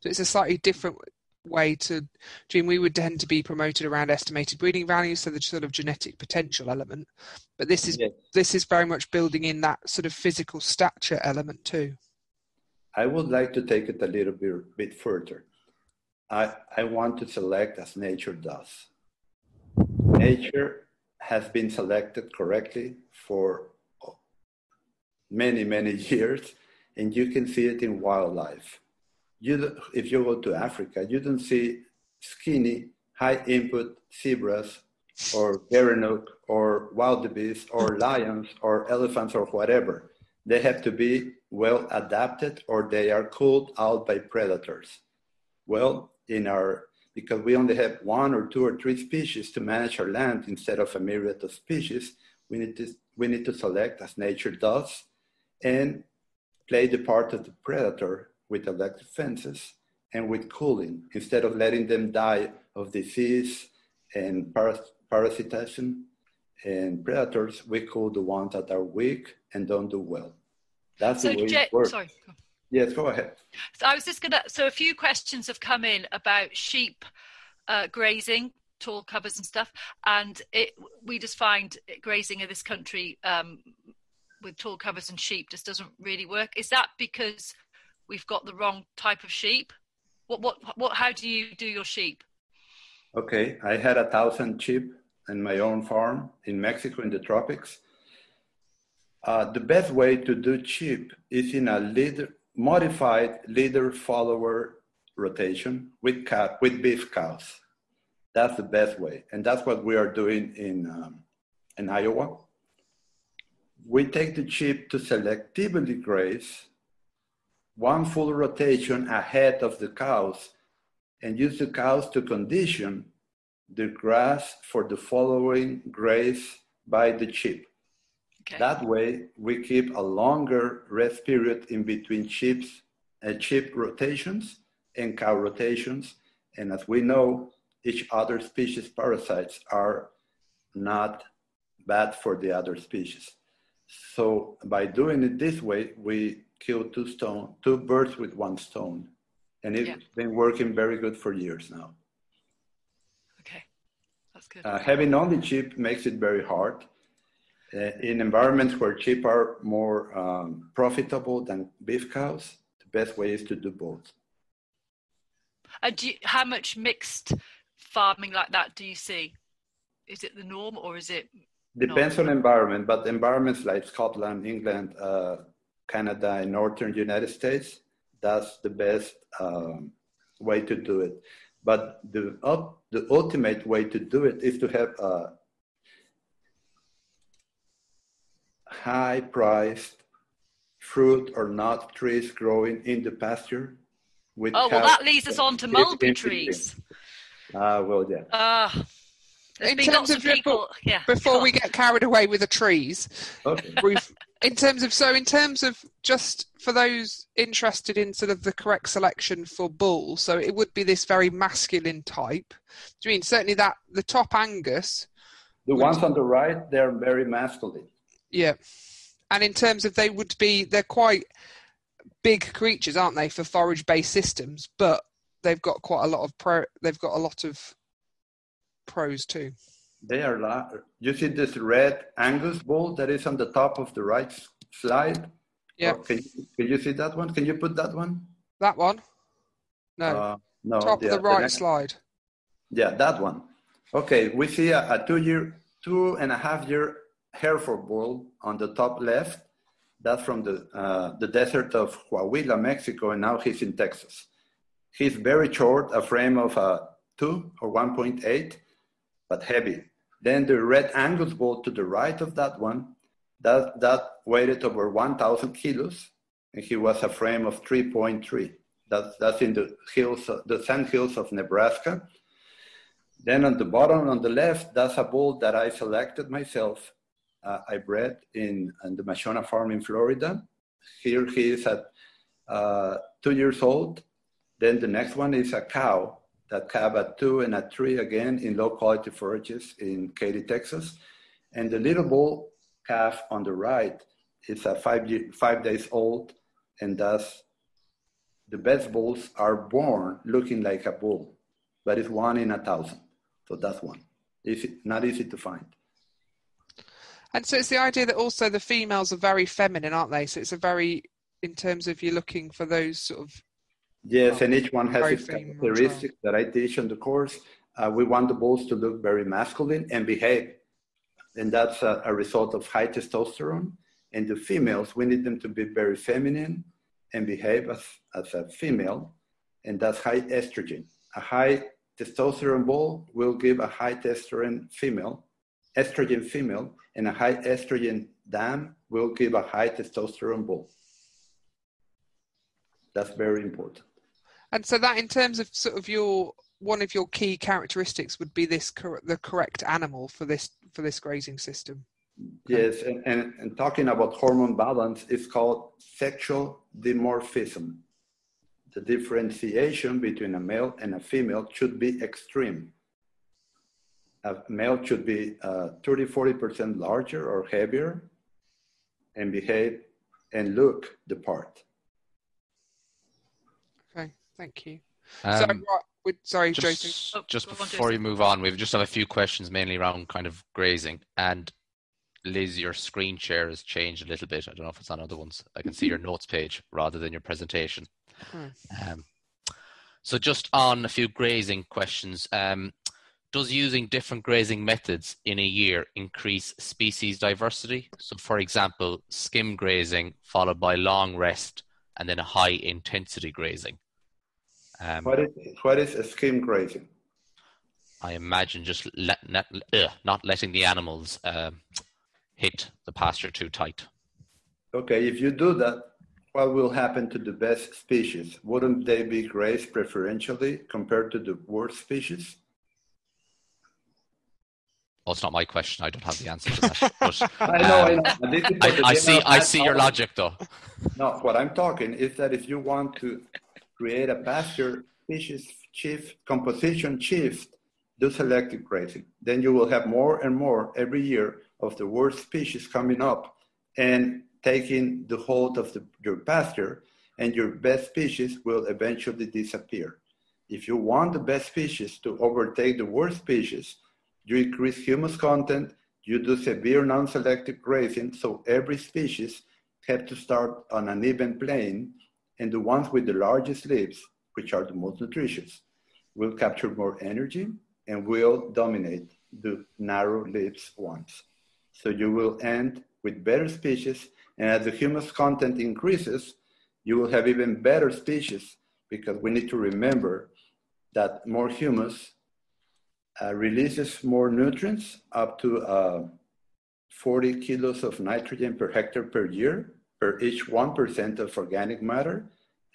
So it's a slightly different way to, Gene, we would tend to be promoted around estimated breeding values, so the sort of genetic potential element. But this is This is very much building in that sort of physical stature element too. I would like to take it a little bit further. I want to select as nature does. Nature has been selected correctly for many, many years, and you can see it in wildlife. If you go to Africa, you don't see skinny, high input zebras or gerenuk or wildebeest or lions or elephants or whatever. They have to be well adapted or they are culled out by predators. Well, because we only have 1 or 2 or 3 species to manage our land instead of a myriad of species, we need to select as nature does and play the part of the predator with electric fences and with cooling. Instead of letting them die of disease and parasitism and predators, we cool the ones that are weak and don't do well. That's the way it works. Sorry. Yes, go ahead. So I was just so a few questions have come in about sheep grazing, tall covers and stuff, and we just find grazing in this country with tall covers and sheep just doesn't really work. Is that because we've got the wrong type of sheep? How do you do your sheep? Okay, I had 1,000 sheep in my own farm in Mexico in the tropics. The best way to do sheep is in a modified leader-follower rotation with beef cows. That's the best way, and that's what we are doing in Iowa. We take the sheep to selectively graze 1 full rotation ahead of the cows and use the cows to condition the grass for the following graze by the sheep. Okay. That way, we keep a longer rest period in between sheep rotations and cow rotations. And as we know, each other species parasites are not bad for the other species. So by doing it this way, we kill 2 birds with 1 stone. And it's been working very good for years now. Okay, that's good. Having only sheep makes it very hard. In environments where sheep are more profitable than beef cows, the best way is to do both. How much mixed farming like that do you see? Is it the norm or is it? Depends on environment, but environments like Scotland, England, Canada, and northern United States, that's the best way to do it. But the ultimate way to do it is to have high-priced fruit or nut trees growing in the pasture. Well, that leads us on to mulberry trees. Well, yeah. There's in been terms lots of of people, before we get carried away with the trees, Okay. in terms of just for those interested in sort of the correct selection for bull, so it would be this very masculine type. Do you mean certainly that the top Angus? The ones on the right, they're very masculine. Yeah, and in terms of they're quite big creatures, aren't they, for forage-based systems? But they've got quite a lot of pros too. They are. You see this red Angus bull that is on the top of the right slide? Yeah. Can you see that one? Can you put that one? That one? No. No. Top of the right slide. Yeah, that one. Okay, we see a 2.5-year Hereford bull on the top left. That's from the desert of Coahuila, Mexico, and now he's in Texas. He's very short, a frame of 2 or 1.8, but heavy. Then the red Angus bull to the right of that one, that weighed over 1,000 kilos, and he was a frame of 3.3. That's in the hills, the sand hills of Nebraska. Then on the bottom on the left, that's a bull that I selected myself. I bred in the Mashona farm in Florida. Here he is at 2 years old. Then the next one is a cow that calved at 2 and at 3 again in low quality forages in Katy, Texas. And the little bull calf on the right is a 5 days old, and thus the best bulls are born looking like a bull, but it's 1 in 1,000. So that's one. Not easy to find. And so it's the idea that also the females are very feminine, aren't they? So it's in terms of you're looking for those sort of... Yes, and each one has its characteristics that I teach on the course. We want the bulls to look very masculine and behave. And that's a result of high testosterone. And the females, we need them to be very feminine and behave as a female. And that's high estrogen. A high testosterone bull will give a high estrogen female, and a high estrogen dam will give a high testosterone bull. That's very important. And so that in terms of sort of one of your key characteristics would be the correct animal for this grazing system. Yes, and talking about hormone balance, it's called sexual dimorphism. The differentiation between a male and a female should be extreme. A male should be 30-40% larger or heavier and behave and look the part. Okay, thank you. Sorry, Jason. Just before you move on, we just have a few questions mainly around kind of grazing. And Liz, your screen share has changed a little bit. I don't know if it's on other ones. I can see your notes page rather than your presentation. So just on a few grazing questions, does using different grazing methods in a year increase species diversity? So for example, skim grazing followed by long rest and then a high intensity grazing. What is a skim grazing? I imagine just not letting the animals hit the pasture too tight. Okay, if you do that, what will happen to the best species? Wouldn't they be grazed preferentially compared to the worst species? Oh, it's not my question. I don't have the answer to that. But, I know. I see your logic, though. No, what I'm talking is that if you want to create a pasture species composition shift, do selective grazing. Then you will have more and more every year of the worst species coming up and taking the hold of your pasture, and your best species will eventually disappear. If you want the best species to overtake the worst species, you increase humus content, you do severe non-selective grazing, so every species have to start on an even plane, and the ones with the largest leaves, which are the most nutritious, will capture more energy and will dominate the narrow leaves ones. So you will end with better species, and as the humus content increases, you will have even better species, because we need to remember that more humus releases more nutrients, up to 40 kilos of nitrogen per hectare per year, per each 1% of organic matter,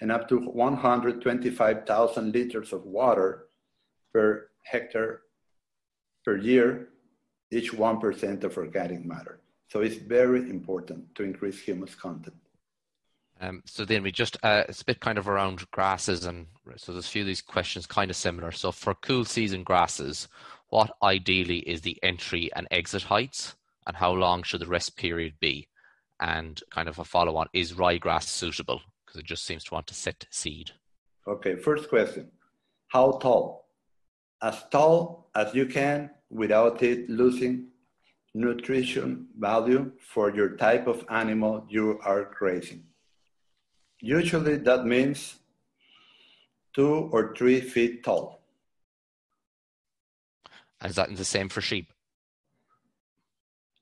and up to 125,000 liters of water per hectare per year, each 1% of organic matter. So it's very important to increase humus content. So then we just, it's a bit kind of around grasses, and so there's a few of these questions kind of similar. So for cool season grasses, what ideally is the entry and exit heights, and how long should the rest period be? And kind of a follow on, is ryegrass suitable? Because it just seems to want to set seed. Okay, first question, how tall? As tall as you can without it losing nutrition value for your type of animal you are grazing. Usually that means 2 or 3 feet tall. And is that the same for sheep?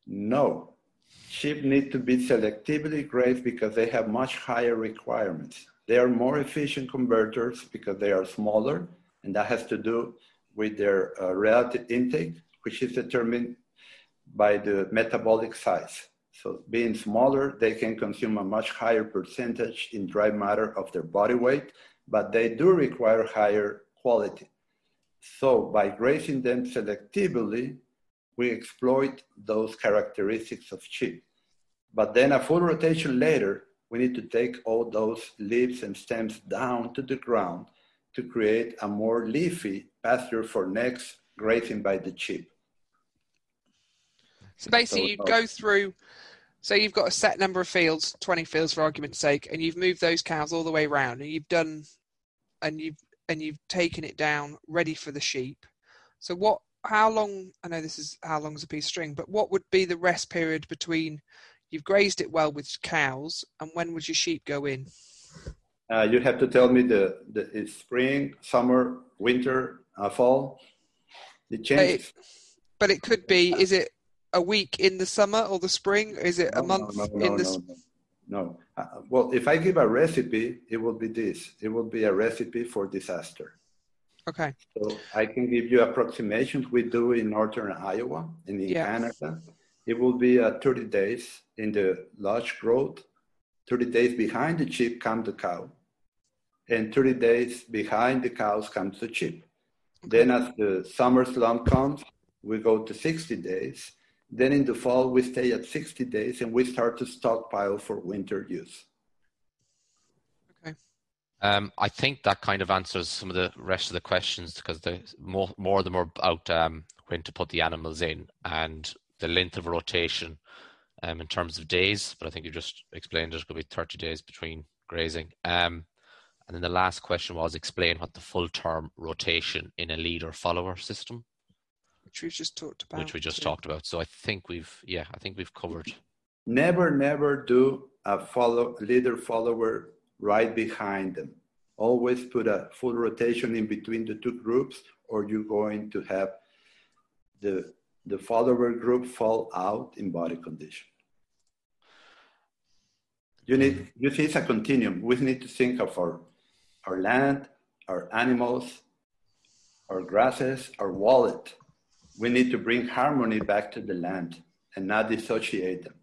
No. Sheep need to be selectively grazed because they have much higher requirements. They are more efficient converters because they are smaller, and that has to do with their relative intake, which is determined by the metabolic size. So being smaller, they can consume a much higher percentage in dry matter of their body weight, but they do require higher quality. So by grazing them selectively, we exploit those characteristics of sheep. But then a full rotation later, we need to take all those leaves and stems down to the ground to create a more leafy pasture for next grazing by the sheep. So basically you go through, so you've got a set number of fields, 20 fields for argument's sake, and you've moved those cows all the way around, and you've done, and you've taken it down ready for the sheep. So how long, I know this is how long is a piece of string, but what would be the rest period between you've grazed it well with cows, and when would your sheep go in? You have to tell me the spring, summer, winter, fall. It changes. But it could be, is it a week in the summer or the spring? Is it a month in the spring? No. Well, if I give a recipe, it will be this. It will be a recipe for disaster. Okay. So I can give you approximations we do in northern Iowa and in Canada. It will be 30 days in the large growth. 30 days behind the sheep comes the cow. And 30 days behind the cows comes the sheep. Okay. Then as the summer slump comes, we go to 60 days. Then in the fall, we stay at 60 days and we start to stockpile for winter use. Okay. I think that kind of answers some of the rest of the questions, because more of them are about when to put the animals in and the length of rotation in terms of days. But I think you just explained there's going to be 30 days between grazing. And then the last question was explain what the full term rotation in a leader follower system. Which we just talked about. So I think we've covered. Never do a leader follower right behind them. Always put a full rotation in between the two groups, or you're going to have the follower group fall out in body condition. You see, it's a continuum. We need to think of our land, our animals, our grasses, our wallet. We need to bring harmony back to the land and not dissociate them.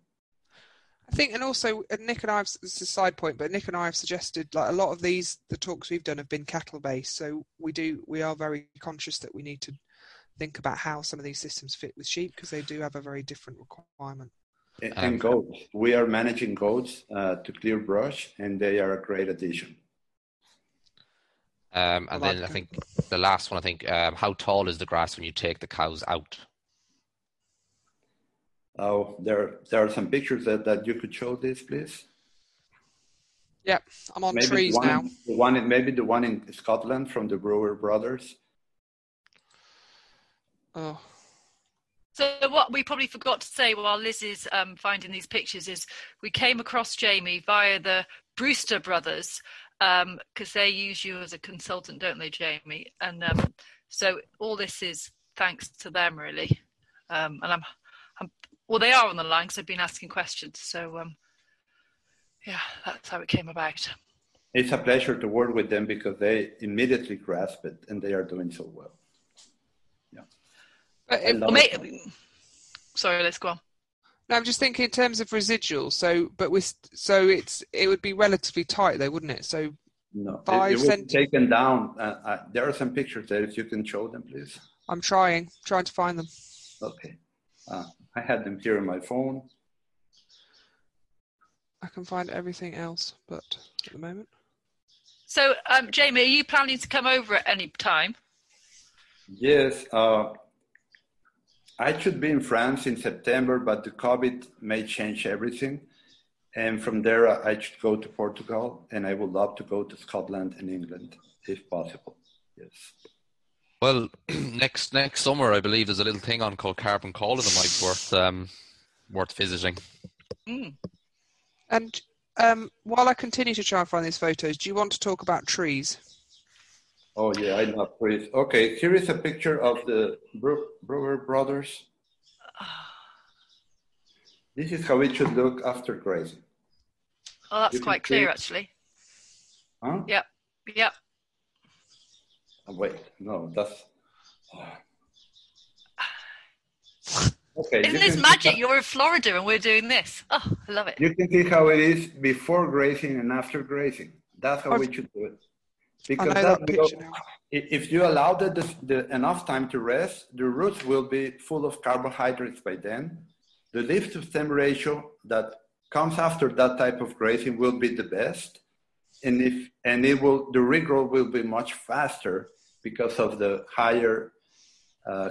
I think, and also Nick and I have, this is a side point, but Nick and I have suggested, like, a lot of the talks we've done have been cattle based. So we are very conscious that we need to think about how some of these systems fit with sheep, because they do have a very different requirement. And goats. We are managing goats to clear brush, and they are a great addition. And then I think the last one, how tall is the grass when you take the cows out? Oh, there are some pictures that you could show this, please. Yeah, I'm on trees now. Maybe the one in Scotland from the Brewer brothers. Oh. So what we probably forgot to say while Liz is finding these pictures is we came across Jaime via the Brewster brothers, because they use you as a consultant, don't they, Jaime? And so all this is thanks to them, really. And well, they are on the line because they've been asking questions. So yeah, that's how it came about. It's a pleasure to work with them because they immediately grasp it, and they are doing so well. Yeah. Sorry, let's go on. No, I'm just thinking in terms of residual. It would be relatively tight, though, wouldn't it? So no, 5 it will be taken down. There are some pictures there. If you can show them, please. I'm trying to find them. Okay. I had them here on my phone. I can find everything else, but at the moment. So, Jaime, are you planning to come over at any time? Yes. I should be in France in September, but the COVID may change everything. And from there, I should go to Portugal, and I would love to go to Scotland and England, if possible. Yes. Well, next summer, I believe there's a little thing on called Carbon Cola that might be worth visiting. Mm. And while I continue to try and find these photos, do you want to talk about trees? Oh yeah, I love trees. Okay, here is a picture of the Brewer brothers. This is how it should look after grazing. Oh, that's quite clear, actually. Huh? Yep. Oh, wait, no, that's... Okay. Isn't this magic? You're in Florida and we're doing this. Oh, I love it. You can see how it is before grazing and after grazing. That's how we should do it. Because if you allow enough time to rest, the roots will be full of carbohydrates by then. The leaf to stem ratio that comes after that type of grazing will be the best, and the regrowth will be much faster because of the higher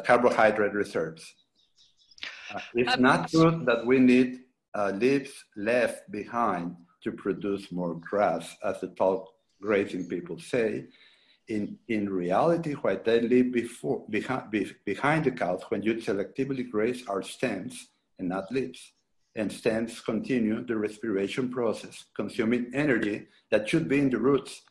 carbohydrate reserves. It's not good that we need leaves left behind to produce more grass, as the tall grazing people say. In reality, what they leave behind the cows when you selectively graze are stems and not leaves. And stems continue the respiration process, consuming energy that should be in the roots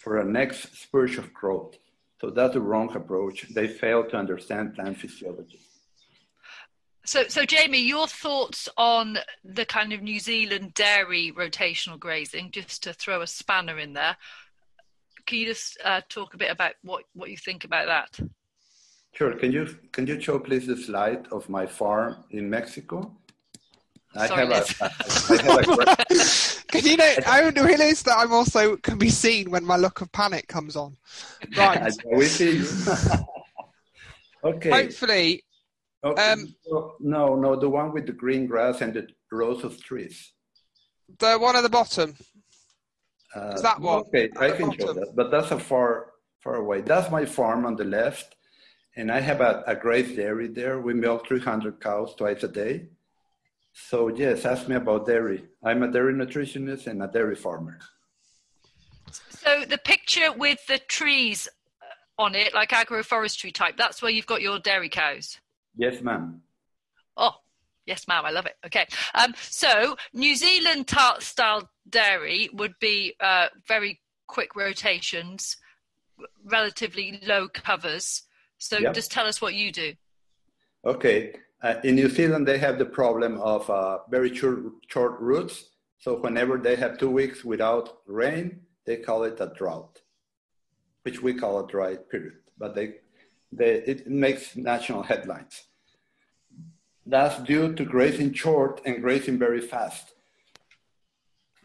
for a next spurt of growth. So that's the wrong approach. They fail to understand plant physiology. So Jaime, your thoughts on the kind of New Zealand dairy rotational grazing, just to throw a spanner in there. Can you just talk a bit about what you think about that? Sure. Can you show please the slide of my farm in Mexico? Can you know? I realised that I'm also can be seen when my look of panic comes on. Right. We see you. Okay. Hopefully. Okay. No, the one with the green grass and the rows of trees. The one at the bottom. Is that one? Okay, I can show that, but that's a far away. That's my farm on the left, and I have a great dairy there. We milk 300 cows twice a day. So yes, ask me about dairy. I'm a dairy nutritionist and a dairy farmer. So the picture with the trees on it, like agroforestry type, that's where you've got your dairy cows? Yes, ma'am. Oh, yes, ma'am. I love it. Okay. So New Zealand style dairy would be very quick rotations, relatively low covers. So just tell us what you do. Okay. In New Zealand, they have the problem of very short roots. So whenever they have 2 weeks without rain, they call it a drought, which we call a dry period. But it makes national headlines. That's due to grazing short and grazing very fast.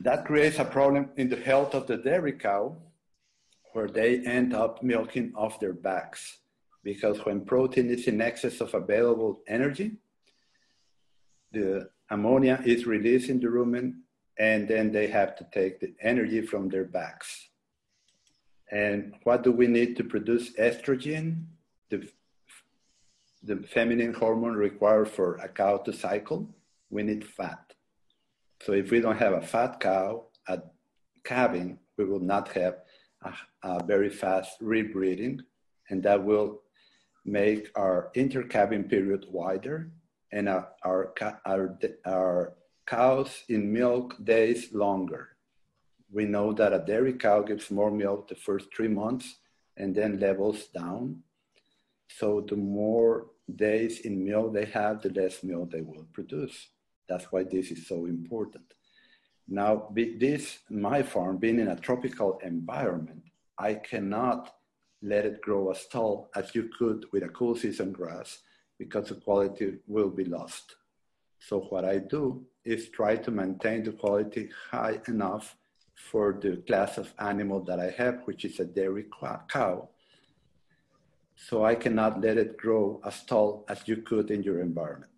That creates a problem in the health of the dairy cow, where they end up milking off their backs. Because when protein is in excess of available energy, the ammonia is released in the rumen, and then they have to take the energy from their backs. And what do we need to produce estrogen? The feminine hormone required for a cow to cycle, we need fat. So if we don't have a fat cow at calving, we will not have a very fast rebreeding, and that will make our intercalving period wider, and our cows in milk days longer. We know that a dairy cow gives more milk the first 3 months and then levels down. So the more days in milk they have, the less milk they will produce. That's why this is so important. Now, my farm, being in a tropical environment, I cannot let it grow as tall as you could with a cool season grass, because the quality will be lost. So what I do is try to maintain the quality high enough for the class of animal that I have, which is a dairy cow. so I cannot let it grow as tall as you could in your environment.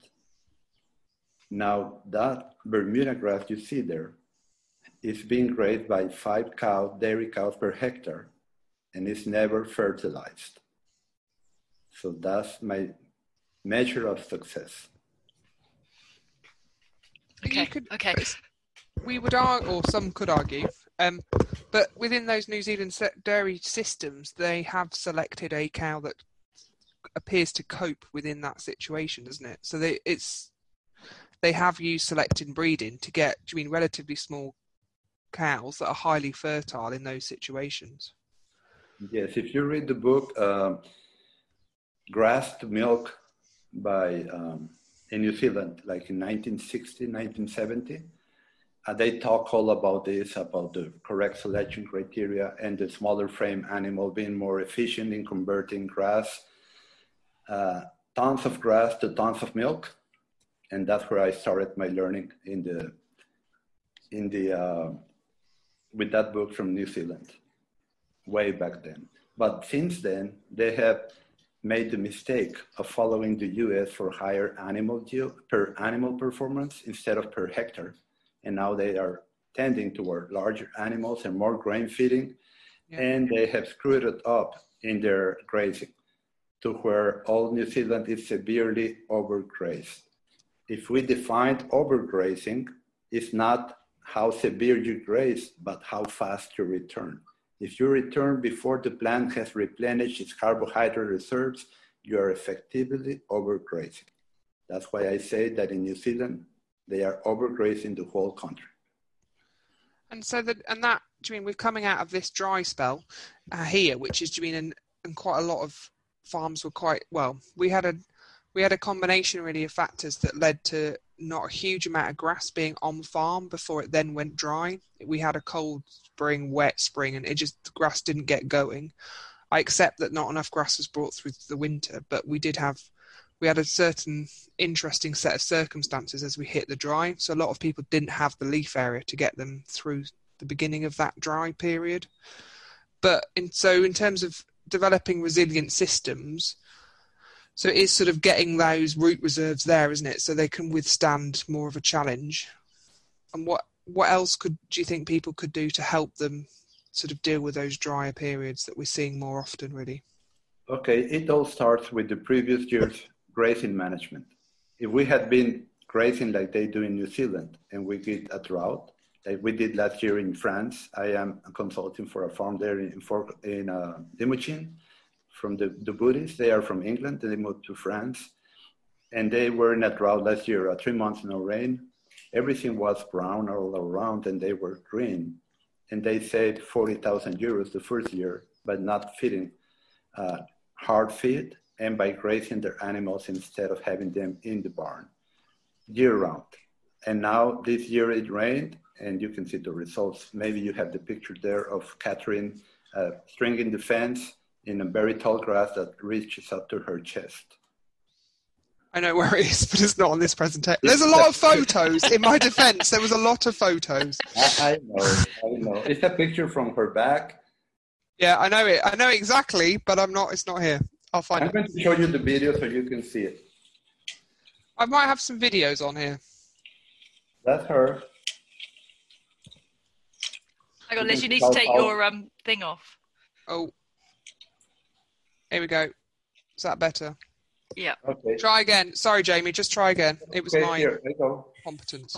Now, that Bermuda grass you see there is being grazed by 5 dairy cows per hectare, and is never fertilized. So that's my measure of success. Okay. We would argue, or some could argue, but within those New Zealand dairy systems, they have selected a cow that appears to cope within that situation, doesn't it? So they have used selected breeding to get, relatively small cows that are highly fertile in those situations. Yes, if you read the book Grass to Milk by in New Zealand, like in 1960, 1970, they talk all about this, about the correct selection criteria and the smaller frame animal being more efficient in converting grass, tons of grass to tons of milk. And that's where I started my learning with that book from New Zealand, way back then. But since then, they have made the mistake of following the US for higher animal yield per animal performance instead of per hectare. And now they are tending toward larger animals and more grain feeding. Yeah. And they have screwed it up in their grazing to where all New Zealand is severely overgrazed. If we defined overgrazing, it's not how severe you graze, but how fast you return. If you return before the plant has replenished its carbohydrate reserves, you are effectively overgrazing. That's why I say that in New Zealand, they are overgrazing the whole country. And so we're coming out of this dry spell here, which is, and quite a lot of farms were quite, well, we had a combination really of factors that led to not a huge amount of grass being on farm before it then went dry. We had a cold spring, wet spring, and the grass didn't get going. I accept that not enough grass was brought through the winter, but we had a certain interesting set of circumstances as we hit the dry. So a lot of people didn't have the leaf area to get them through the beginning of that dry period. But in terms of developing resilient systems, so it is sort of getting those root reserves there, isn't it? So they can withstand more of a challenge. And what else do you think people could do to help them sort of deal with those drier periods that we're seeing more often, really? Okay, it all starts with the previous year's grazing management. If we had been grazing like they do in New Zealand and we get a drought, like we did last year in France, I am consulting for a farm there in Limousin, from the Buddhists. They are from England and they moved to France. And they were in a drought last year, 3 months no rain. Everything was brown all around and they were green. And they saved 40,000 euros the first year by not feeding hard feed and by grazing their animals instead of having them in the barn year round. And now this year it rained and you can see the results. Maybe you have the picture there of Catherine stringing the fence in a very tall grass that reaches up to her chest. I know where it is, but it's not on this presentation. There's a lot of photos. In my defense, there was a lot of photos. I know. It's a picture from her back. Yeah, I know it. I know exactly, but it's not here. I'll find it. I'm going to show you the video so you can see it. I might have some videos on here. That's her. Hang on, Liz, you need to take your thing off. Oh. Here we go. Is that better? Yeah. Okay. Try again. Sorry, Jamie. Just try again. It was my competence.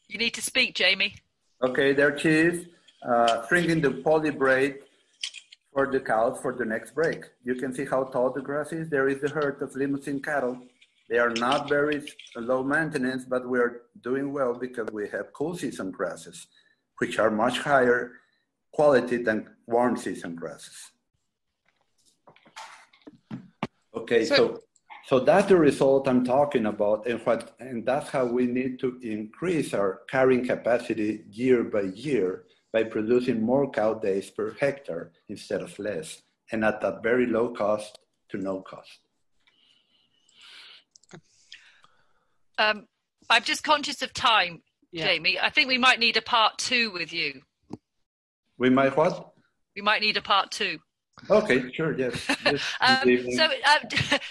You need to speak, Jamie. Okay, there she is, stringing the poly braid for the cows for the next break. You can see how tall the grass is. There is the herd of Limousin cattle. They are not very low maintenance, but we're doing well because we have cool season grasses, which are much higher quality than warm season grasses. Okay, so that's the result I'm talking about, and that's how we need to increase our carrying capacity year by year by producing more cow days per hectare instead of less, and at a very low cost to no cost. I'm just conscious of time, Jamie. I think we might need a part 2 with you. We might what? We might need a part 2. Okay, sure, yes.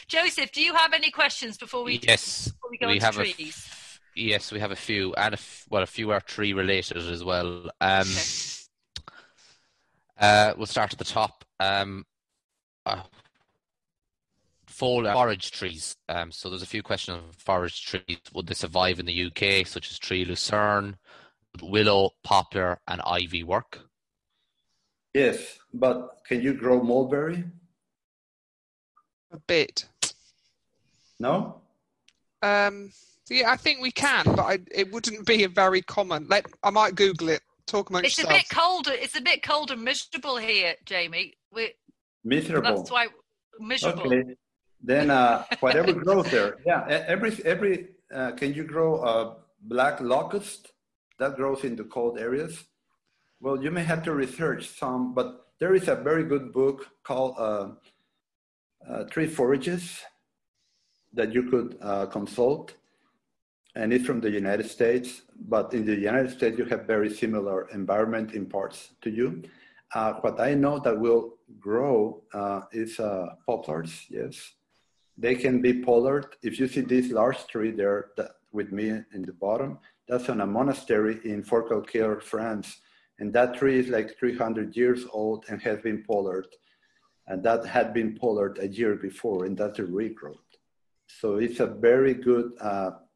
Joseph, do you have any questions before we go on to trees? Yes, we have a few, and a few are tree related as well. We'll start at the top. Forage trees. So there's a few questions on forage trees. Would they survive in the UK, such as tree lucerne, willow, poplar, and ivy work? Yes, but can you grow mulberry? A bit. No? Yeah, I think we can, but it wouldn't be a very common. I might Google it. Talk amongst yourselves. A bit colder. It's a bit cold and miserable here, Jamie. Miserable. That's why miserable. Okay. Then whatever grows there. Yeah. Can you grow black locust? That grows in the cold areas. Well, you may have to research some, but there is a very good book called Tree Forages that you could consult. And it's from the United States, but in the United States, you have very similar environment in parts to you. What I know that will grow is poplars, yes. They can be pollard. If you see this large tree there with me in the bottom, that's on a monastery in Fort Calcaire, France. And that tree is like 300 years old and has been pollard. And that had been pollard a year before, and that's a regrowth. So it's a very good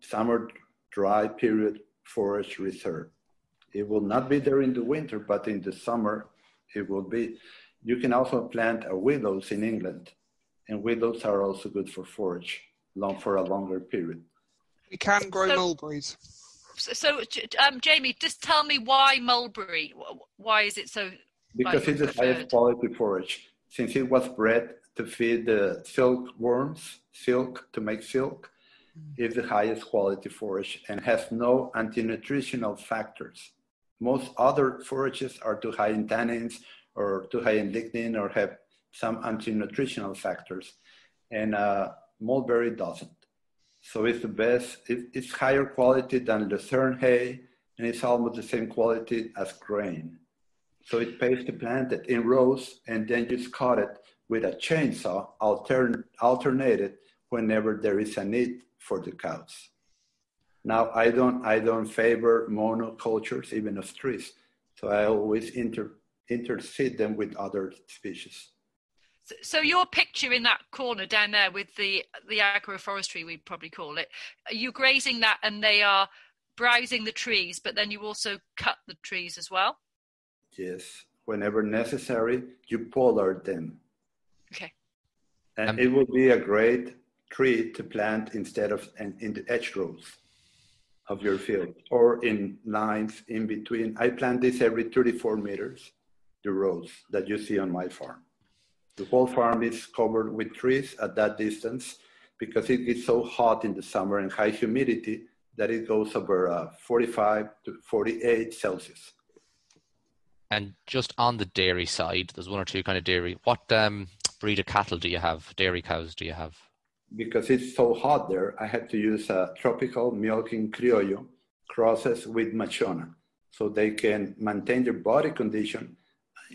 summer dry period forage reserve. It will not be there in the winter, but in the summer it will be. You can also plant willows in England, and willows are also good for forage for a longer period. We can grow mulberries. So, Jamie, just tell me why mulberry? Why is it so? Because it's the highest quality forage. Since it was bred to feed the silkworms, to make silk, is the highest quality forage and has no anti-nutritional factors. Most other forages are too high in tannins or too high in lignin or have some anti-nutritional factors, and mulberry doesn't. So it's the best. It's higher quality than lucerne hay, and it's almost the same quality as grain. So it pays to plant it in rows, and then just cut it with a chainsaw, alternated whenever there is a need for the cows. Now, I don't favor monocultures, even of trees. So I always interseed them with other species. So your picture in that corner down there with the agroforestry, we'd probably call it, are you grazing that and they are browsing the trees, but then you also cut the trees as well? Yes, whenever necessary, you pollard them. Okay. And it will be a great tree to plant instead of in the edge rows of your field or in lines in between. I plant this every 34 meters, the rows that you see on my farm. The whole farm is covered with trees at that distance because it gets so hot in the summer and high humidity that it goes over 45 to 48 Celsius. And just on the dairy side, there's one or two kind of dairy. What breed of cattle do you have? Dairy cows do you have? Because it's so hot there, I had to use a tropical milking criollo crosses with machona, so they can maintain their body condition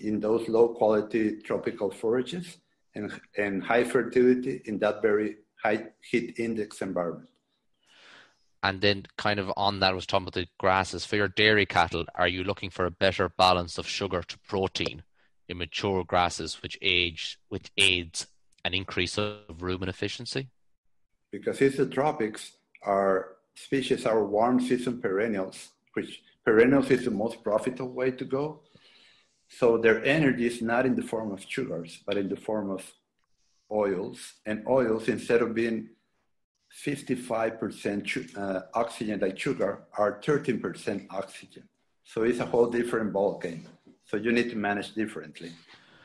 in those low quality tropical forages and high fertility in that very high heat index environment. And then kind of on that, I was talking about the grasses. For your dairy cattle, are you looking for a better balance of sugar to protein in mature grasses, which aids an increase of rumen efficiency? Because it's the tropics, our species are warm season perennials, which perennials is the most profitable way to go. So their energy is not in the form of sugars, but in the form of oils. And oils, instead of being 55% oxygen like sugar, are 13% oxygen. So it's a whole different ball game. So you need to manage differently.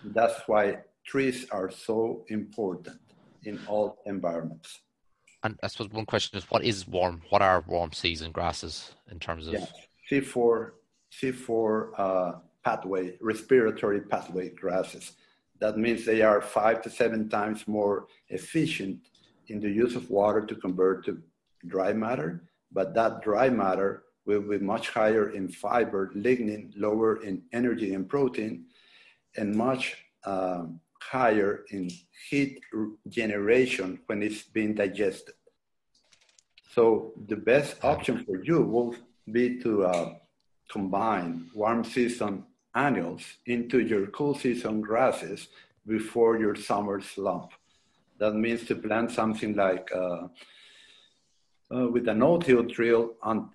That's why trees are so important in all environments. And I suppose one question is, what is warm? What are warm season grasses in terms of? Yeah, C4 pathway, respiratory pathway grasses. That means they are 5 to 7 times more efficient in the use of water to convert to dry matter, but that dry matter will be much higher in fiber, lignin, lower in energy and protein, and much higher in heat generation when it's being digested. So the best option for you will be to combine warm season annuals into your cool season grasses before your summer slump. That means to plant something like with a no-till drill on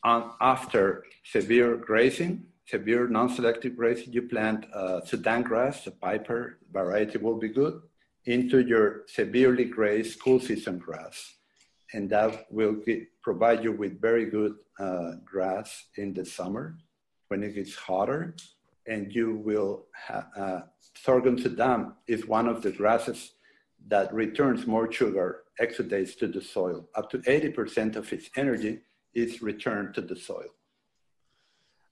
after severe grazing, severe non-selective grazing, you plant Sudan grass, the Piper variety will be good, into your severely grazed cool season grass. And that will provide you with very good grass in the summer when it gets hotter. And you will have, sorghum Sudan is one of the grasses that returns more sugar exudates to the soil. Up to 80% of its energy is returned to the soil.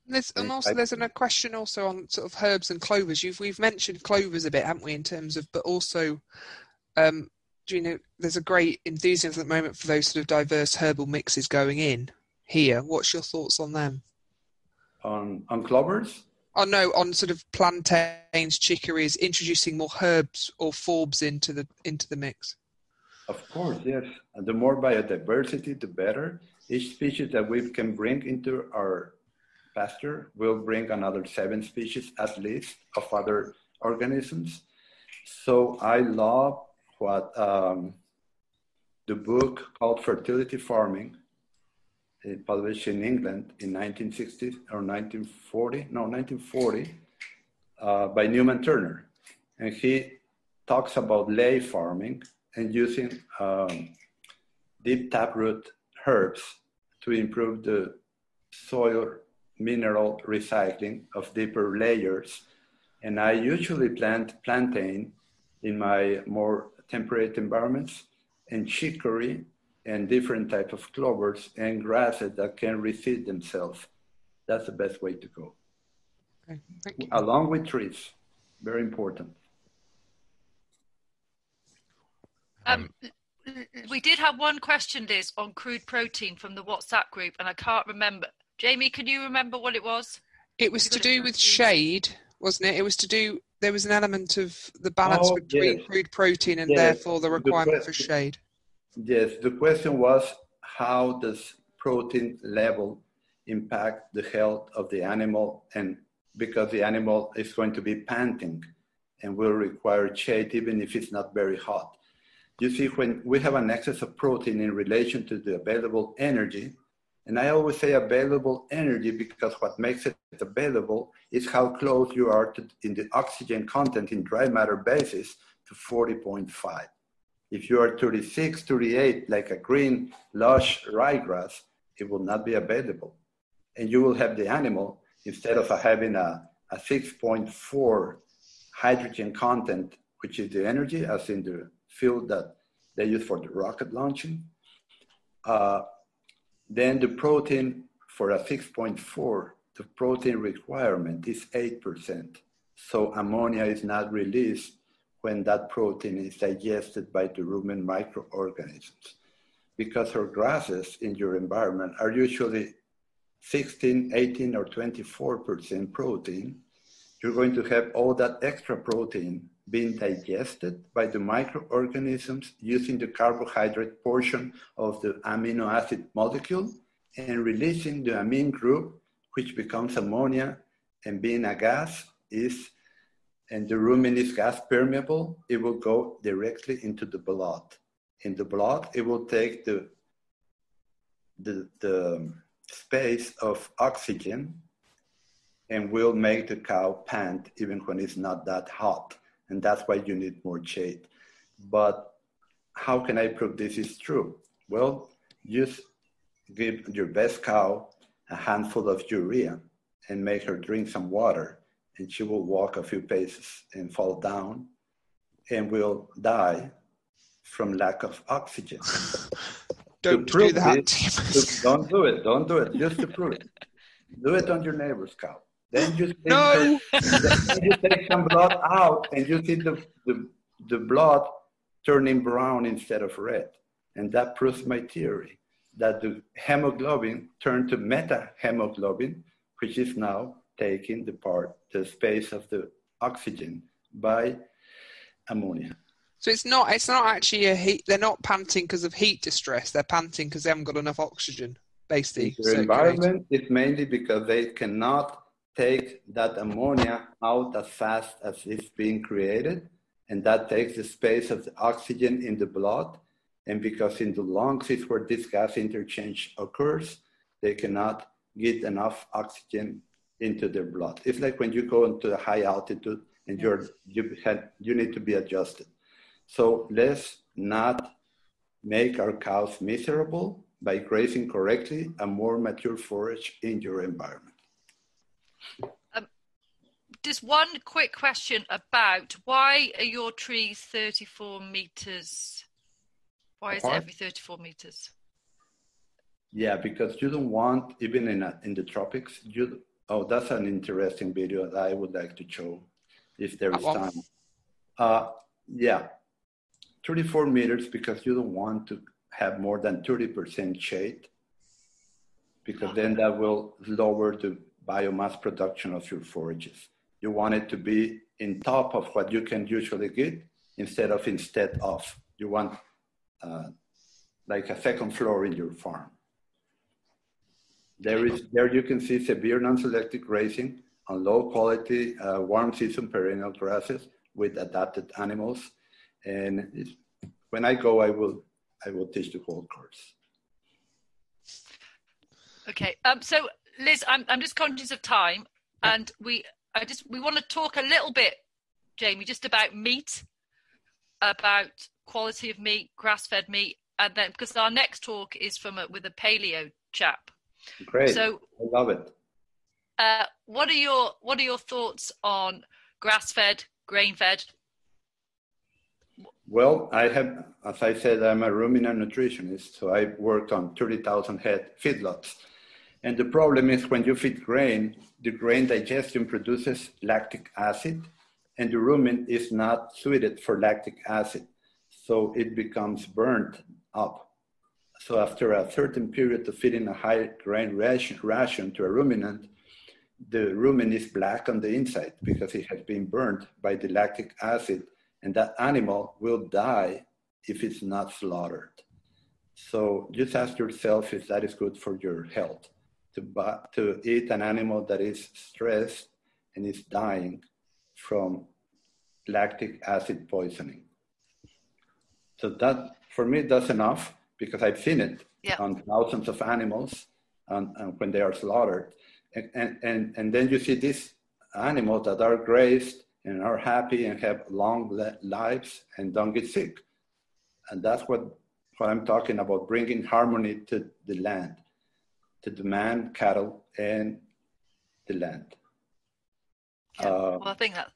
There's a question also on sort of herbs and clovers. We've mentioned clovers a bit, haven't we, in terms of, but also, there's a great enthusiasm at the moment for those sort of diverse herbal mixes going in here. What's your thoughts on them? On clovers? Oh no, on sort of plantains, chicories, introducing more herbs or forbs into the mix. Of course, yes. And the more biodiversity, the better. Each species that we can bring into our pasture will bring another 7 species at least of other organisms. So I love what the book called Fertility Farming, published in England in 1960 or 1940, by Newman Turner. And he talks about ley farming and using deep taproot herbs to improve the soil mineral recycling of deeper layers. And I usually plant plantain in my more temperate environments, and chicory and different types of clovers and grasses that can reseed themselves. That's the best way to go. Okay, thank you. Along with trees, very important. We did have one question, Liz, on crude protein from the WhatsApp group, and I can't remember. Jamie, can you remember what it was? It was to do with shade, wasn't it? It was to do, there was an element of the balance between crude protein and therefore the requirement for shade. Yes, the question was, how does protein level impact the health of the animal? And because the animal is going to be panting and will require shade even if it's not very hot. You see, when we have an excess of protein in relation to the available energy, and I always say available energy because what makes it available is how close you are to, in the oxygen content in dry matter basis, to 40.5. If you are 36, 38, like a green, lush ryegrass, it will not be available. And you will have the animal, instead of having a 6.4 hydrogen content, which is the energy, as in the fuel that they use for the rocket launching, then the protein for a 6.4, the protein requirement is 8%. So ammonia is not released when that protein is digested by the rumen microorganisms. Because our grasses in your environment are usually 16, 18, or 24% protein, you're going to have all that extra protein being digested by the microorganisms using the carbohydrate portion of the amino acid molecule and releasing the amine group, which becomes ammonia, and being a gas and the rumen is gas permeable, it will go directly into the blood. In the blood, it will take the space of oxygen and will make the cow pant even when it's not that hot. And that's why you need more shade. But how can I prove this is true? Well, just give your best cow a handful of urea and make her drink some water, and she will walk a few paces and fall down and will die from lack of oxygen. Don't do that. Don't do it, just to prove it. Do it on your neighbor's cow. Then you take some blood out and you see the blood turning brown instead of red. And that proves my theory that the hemoglobin turned to metahemoglobin, which is now taking the space of the oxygen by ammonia. So it's not actually a heat. They're not panting because of heat distress. They're panting because they haven't got enough oxygen, basically. In their environment, it's mainly because they cannot take that ammonia out as fast as it's being created, and that takes the space of the oxygen in the blood. And because in the lungs is where this gas interchange occurs, they cannot get enough oxygen into their blood. It's like when you go into a high altitude and you need to be adjusted. So let's not make our cows miserable by grazing correctly a more mature forage in your environment. Just one quick question about why are your trees 34 meters? Why is it every 34 meters? Yeah, because you don't want, even in the tropics, that's an interesting video that I would like to show if there is time. Yeah, 34 meters because you don't want to have more than 30% shade, because then that will lower the biomass production of your forages. You want it to be in top of what you can usually get instead of. You want like a second floor in your farm. There you can see severe non-selective grazing on low quality warm season perennial grasses with adapted animals. And when I go, I will teach the whole course. Okay. So Liz, I'm just conscious of time, and we want to talk a little bit, Jaime, just about meat, about quality of meat, grass-fed meat, and then because our next talk is with a paleo chap. Great. So I love it. What are your thoughts on grass-fed, grain-fed? Well, I have, as I said, I'm a ruminant nutritionist, so I worked on 30,000 head feedlots. And the problem is when you feed grain, the grain digestion produces lactic acid, and the rumen is not suited for lactic acid, so it becomes burnt up. So after a certain period of feeding a high grain ration to a ruminant, the rumen is black on the inside because it has been burnt by the lactic acid, and that animal will die if it's not slaughtered. So just ask yourself if that is good for your health, to eat an animal that is stressed and is dying from lactic acid poisoning. So that, for me, that's enough, because I've seen it on thousands of animals and when they are slaughtered. And then you see these animals that are grazed and are happy and have long lives and don't get sick. And that's what I'm talking about, bringing harmony to the land, to the man, cattle, and the land. Well, I think that.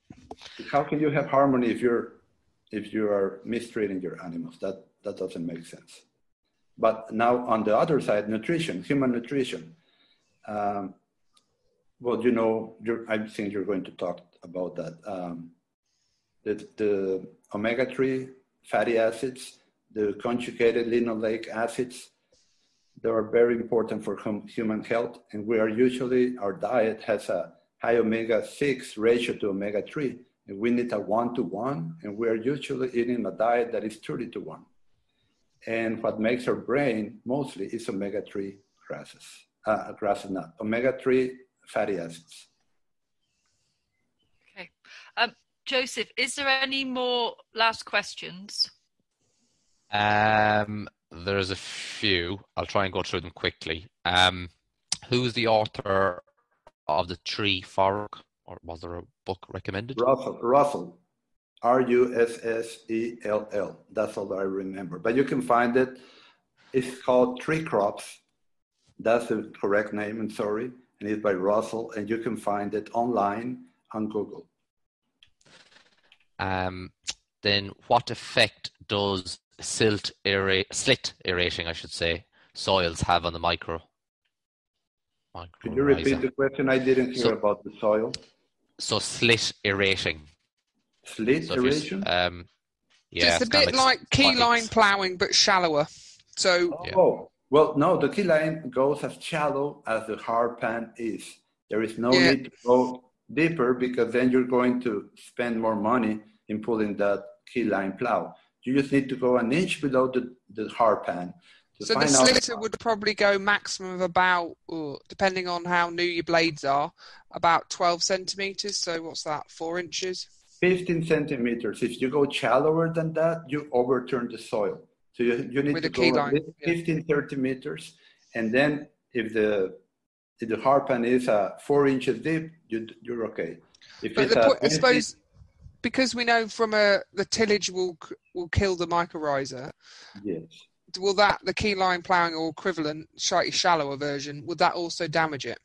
How can you have harmony if you are mistreating your animals? That doesn't make sense. But now on the other side, nutrition, human nutrition. Well, I think you're going to talk about that. The omega-3 fatty acids, the conjugated linoleic acids, they are very important for human health. And our diet has a high omega-6 ratio to omega-3. And we need a 1-to-1, and we are usually eating a diet that is 30-to-1. And what makes our brain mostly is omega-3 omega-3 fatty acids. Okay. Joseph, is there any more last questions? There's a few. I'll try and go through them quickly. Who's the author of The Tree Fork? Or was there a book recommended? Russell. Russell. That's all I remember. But you can find it. It's called Tree Crops. That's the correct name, I'm sorry. And it's by Russell. And you can find it online on Google. Then what effect does slit aerating, soils have on the micro? Could you repeat the question? I didn't hear about the soil. So slit aerating. Slit aeration? Yeah, it's a bit like key line ploughing, but shallower. So. Well, no, the key line goes as shallow as the hard pan is. There is no need to go deeper, because then you're going to spend more money in pulling that key line plow. You just need to go an inch below the hard pan. So the slitter would probably go maximum of about, depending on how new your blades are, about 12 centimetres. So what's that, 4 inches? 15 centimetres. If you go shallower than that, you overturn the soil. So you need to go at least 15, 30 meters. And then if the hard pan is 4 inches deep, you're okay. I suppose, because we know from the tillage will kill the mycorrhiza. Yes. Will the key line ploughing or equivalent, slightly shallower version, would that also damage it?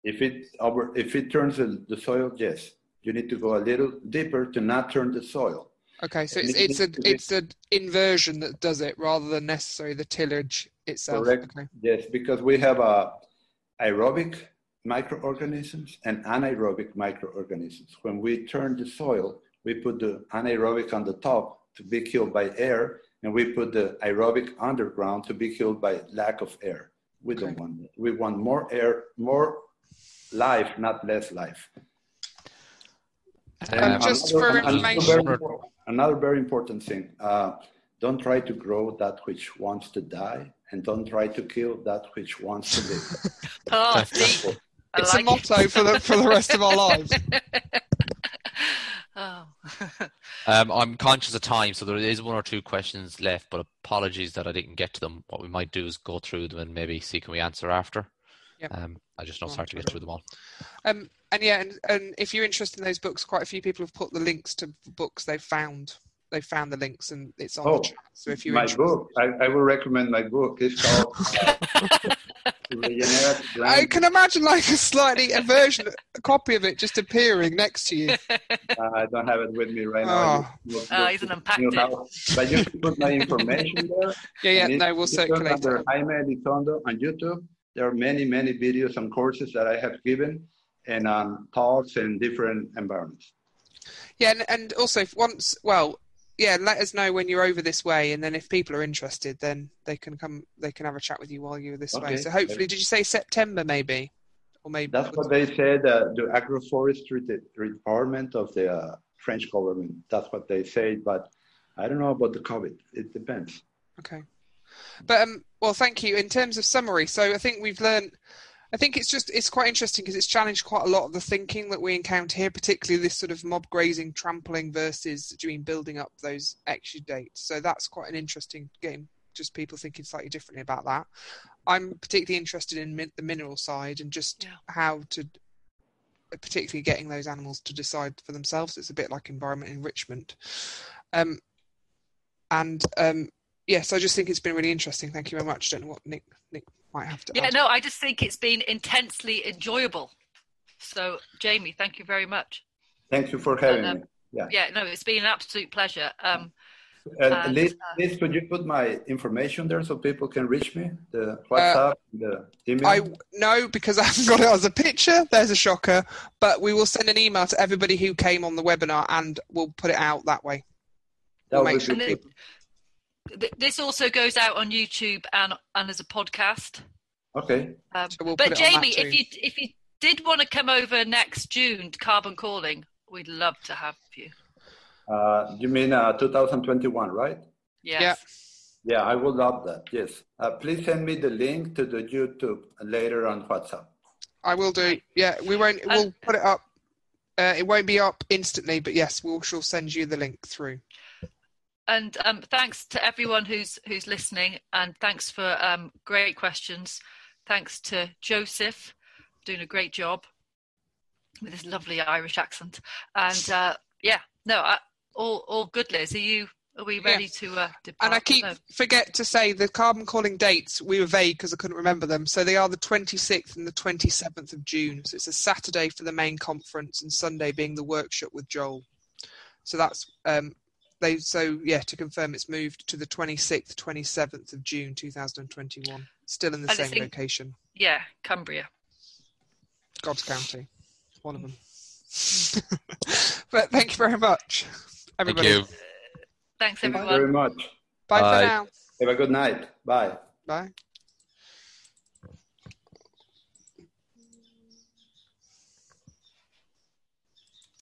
If it turns the soil, yes. You need to go a little deeper to not turn the soil. Okay, so it's an inversion that does it rather than necessarily the tillage itself. Correct. Okay. Yes, because we have aerobic microorganisms and anaerobic microorganisms. When we turn the soil, we put the anaerobic on the top to be killed by air, and we put the aerobic underground to be killed by lack of air. We don't want that. We want more air, more life, not less life. Just for information. Another very important thing, don't try to grow that which wants to die, and don't try to kill that which wants to live. Deep. It's a motto for the rest of our lives. I'm conscious of time, so there is 1 or 2 questions left, but apologies that I didn't get to them. What we might do is go through them and maybe see can we answer after. Yep. I just know it's hard to get through them all. And if you're interested in those books, quite a few people have put the links to books they've found. They found the links and it's on the chat. So if you're interested, book, I will recommend my book. It's called Regenerative. I can imagine like a copy of it just appearing next to you. I don't have it with me right now. He's an unpacked it. But you can put my information there. No, we'll circulate under Jaime Elizondo on YouTube. There are many, many videos and courses that I have given, and talks in different environments. Yeah, and also let us know when you're over this way, and then if people are interested, then they can have a chat with you while you're this way. So hopefully, did you say September maybe? Or maybe that's what they said, the agroforestry department of the French government. That's what they say, but I don't know about the COVID. It depends. Okay. But thank you. In terms of summary, so I think we've learned. I think it's quite interesting because it's challenged quite a lot of the thinking that we encounter here, particularly this sort of mob grazing, trampling versus building up those exudates. So that's quite an interesting game. Just people thinking slightly differently about that. I'm particularly interested in the mineral side and just how to, particularly getting those animals to decide for themselves. It's a bit like environment enrichment. Yes, I just think it's been really interesting. Thank you very much. I don't know what Nick might have to add. I just think it's been intensely enjoyable. So, Jaime, thank you very much. Thank you for having me. It's been an absolute pleasure. Liz, could you put my information there so people can reach me? The WhatsApp, the email? No, because I haven't got it as a picture. There's a shocker. But we will send an email to everybody who came on the webinar and we'll put it out that way. This also goes out on YouTube and as a podcast. Okay. So but Jaime, if you did want to come over next June to Carbon Calling, we'd love to have you. You mean 2021, right? Yes. Yeah, I would love that. Yes. Please send me the link to the YouTube later on WhatsApp. I will do. Yeah, we won't. We'll put it up. It won't be up instantly, but yes, we'll send you the link through. And thanks to everyone who's listening, and thanks for great questions. Thanks to Joseph, doing a great job with his lovely Irish accent. And all good, Liz. Are we ready to depart? And I forget to say the Carbon Calling dates, we were vague because I couldn't remember them. So they are the 26th and the 27th of June. So it's a Saturday for the main conference and Sunday being the workshop with Joel. So that's to confirm, it's moved to the 26th, 27th of June 2021. Still in the same location. Yeah, Cumbria. God's County. One of them. But thank you very much, everybody. Thank you. Thanks, everyone. Thank you very much. Bye for now. Have a good night. Bye. Bye.